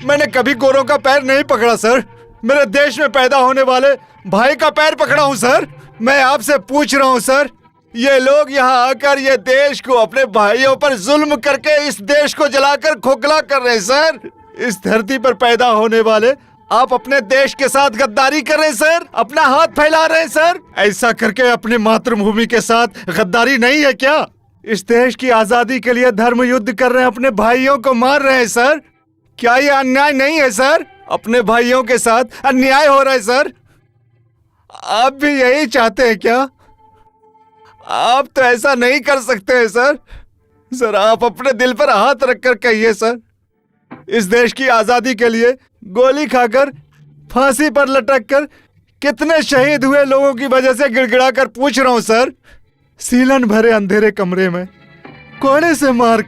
मैंने कभी गोरों का पैर नहीं पकड़ा सर, मेरे देश में पैदा होने वाले भाई का पैर पकड़ा हूं सर। मैं आपसे पूछ रहा हूं सर, ये लोग यहाँ आकर ये देश को अपने भाइयों पर जुल्म करके इस देश को जलाकर खोखला कर रहे हैं सर। इस धरती पर पैदा होने वाले आप अपने देश के साथ गद्दारी कर रहे हैं सर, अपना हाथ फैला रहे हैं सर। ऐसा करके अपनी मातृभूमि के साथ गद्दारी नहीं है क्या? इस देश की आजादी के लिए धर्म युद्ध कर रहे हैं, अपने भाइयों को मार रहे हैं सर। क्या ये अन्याय नहीं है सर? अपने भाइयों के साथ अन्याय हो रहा है सर। आप भी यही चाहते हैं क्या? आप तो ऐसा नहीं कर सकते हैं सर। सर आप अपने दिल पर हाथ रखकर कहिए सर, इस देश की आजादी के लिए गोली खाकर फांसी पर लटक कर कितने शहीद हुए लोगों की वजह से गिड़गिड़ा कर पूछ रहा हूं सर। सीलन भरे अंधेरे कमरे में कोने से मार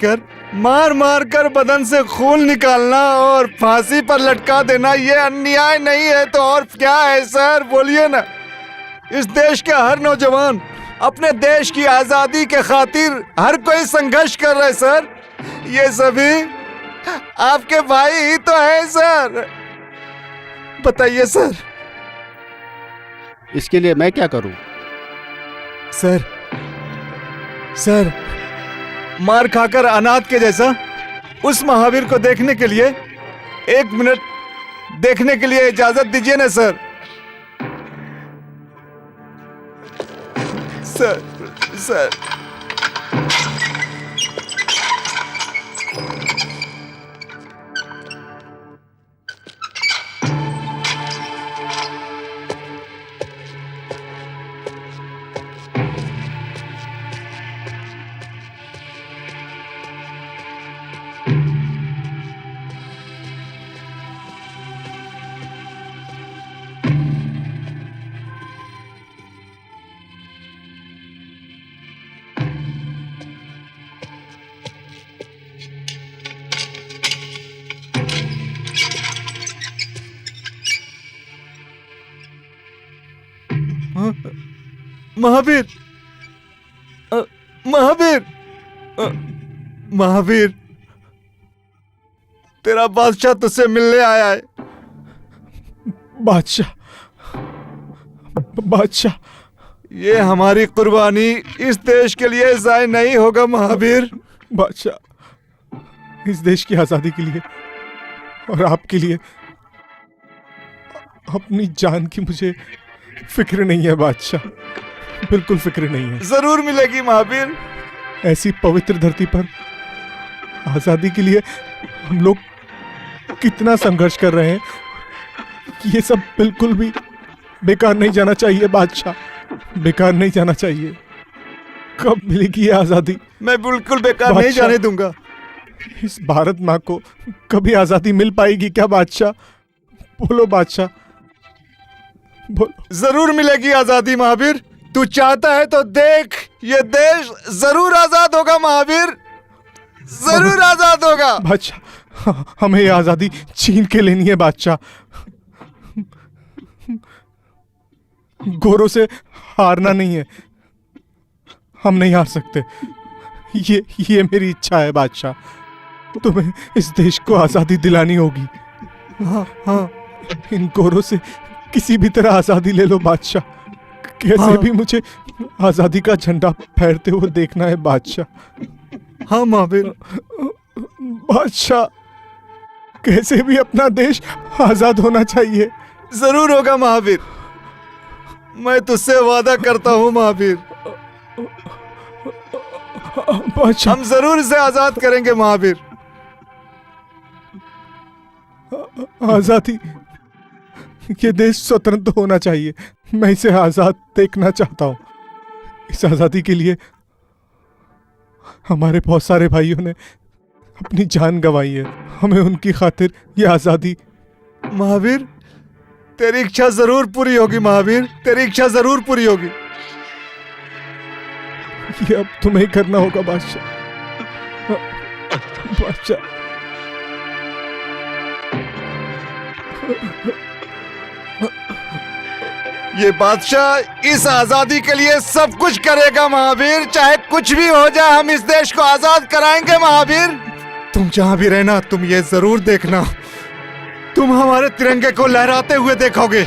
मार कर बदन से खून निकालना और फांसी पर लटका देना, ये अन्याय नहीं है तो और क्या है सर? बोलिए ना। इस देश के हर नौजवान अपने देश की आजादी के खातिर हर कोई संघर्ष कर रहा है सर। ये सभी आपके भाई ही तो है सर। बताइए सर, इसके लिए मैं क्या करूं? सर मार खाकर अनाथ के जैसा उस महावीर को देखने के लिए 1 मिनट देखने के लिए इजाजत दीजिए ना सर। सर महावीर, महावीर, महावीर, तेरा बादशाह तुझसे मिलने आया है। बादशाह, बादशाह, ये हमारी कुर्बानी इस देश के लिए ज़ाय नहीं होगा महावीर। बादशाह, इस देश की आज़ादी के लिए और आपके लिए अपनी जान की मुझे फिक्र नहीं है बादशाह, बिल्कुल फिक्र नहीं है। जरूर मिलेगी महावीर। ऐसी पवित्र धरती पर आज़ादी के लिए हम लोग कितना संघर्ष कर रहे हैं, ये सब बिल्कुल भी बेकार नहीं जाना चाहिए बादशाह, बेकार नहीं जाना चाहिए। कब मिलेगी ये आज़ादी? मैं बिल्कुल बेकार नहीं जाने दूंगा। इस भारत माँ को कभी आज़ादी मिल पाएगी क्या बादशाह? बोलो बादशाह, बोलो। जरूर मिलेगी आज़ादी महावीर। तू चाहता है तो देख, ये देश जरूर आज़ाद होगा महावीर, जरूर आज़ाद होगा। बादशाह, हमें ये आज़ादी छीन के लेनी है बादशाह। गोरों से हारना नहीं है, हम नहीं हार सकते। ये मेरी इच्छा है बादशाह, तुम्हें इस देश को आज़ादी दिलानी होगी। हाँ हाँ, इन गोरों से किसी भी तरह आज़ादी ले लो बादशाह, कैसे भी मुझे आज़ादी का झंडा फहरते हुए देखना है बादशाह। हाँ महावीर। बादशाह, कैसे भी अपना देश आज़ाद होना चाहिए। जरूर होगा महावीर, मैं तुझसे वादा करता हूँ महावीर। हम जरूर इसे आज़ाद करेंगे महावीर। आज़ादी, ये देश स्वतंत्र होना चाहिए, मैं इसे आज़ाद देखना चाहता हूँ। इस आज़ादी के लिए हमारे बहुत सारे भाइयों ने अपनी जान गंवाई है, हमें उनकी खातिर ये आज़ादी। महावीर, तेरी इच्छा जरूर पूरी होगी महावीर, तेरी इच्छा जरूर पूरी होगी। ये अब तुम्हें करना होगा बादशाह। बादशाह, ये बादशाह इस आजादी के लिए सब कुछ करेगा महावीर, चाहे कुछ भी हो जाए हम इस देश को आजाद कराएंगे महावीर। तुम जहां भी रहना, तुम ये जरूर देखना, तुम हमारे तिरंगे को लहराते हुए देखोगे।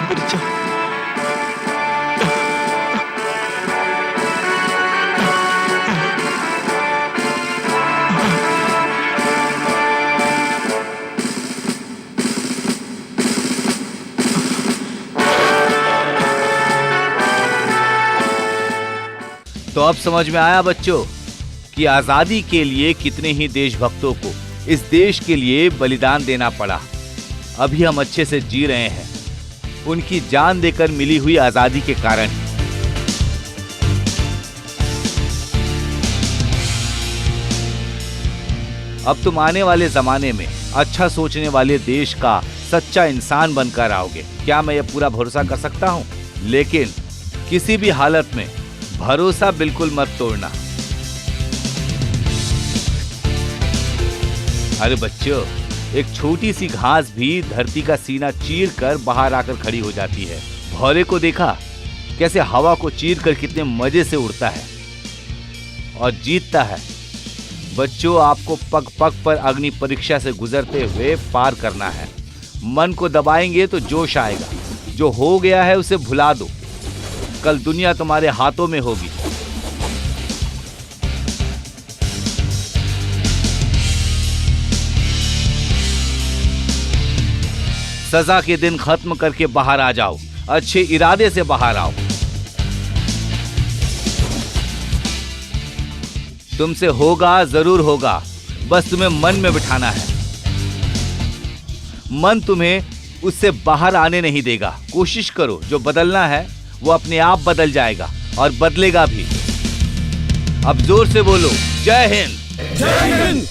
बच्चा। तो अब समझ में आया बच्चों कि आजादी के लिए कितने ही देशभक्तों को इस देश के लिए बलिदान देना पड़ा। अभी हम अच्छे से जी रहे हैं उनकी जान देकर मिली हुई आजादी के कारण। अब तुम आने वाले जमाने में अच्छा सोचने वाले देश का सच्चा इंसान बनकर आओगे। क्या मैं यह पूरा भरोसा कर सकता हूं? लेकिन किसी भी हालत में भरोसा बिल्कुल मत तोड़ना। अरे बच्चों, एक छोटी सी घास भी धरती का सीना चीर कर बाहर आकर खड़ी हो जाती है। भौरे को देखा कैसे हवा को चीर कर कितने मजे से उड़ता है और जीतता है। बच्चों, आपको पग पग पर अग्नि परीक्षा से गुजरते हुए पार करना है। मन को दबाएंगे तो जोश आएगा। जो हो गया है उसे भुला दो। कल दुनिया तुम्हारे हाथों में होगी। सजा के दिन खत्म करके बाहर आ जाओ। अच्छे इरादे से बाहर आओ। तुमसे होगा, जरूर होगा। बस तुम्हें मन में बिठाना है। मन तुम्हें उससे बाहर आने नहीं देगा। कोशिश करो, जो बदलना है वो अपने आप बदल जाएगा और बदलेगा भी। अब जोर से बोलो, जय हिंद। जय हिंद।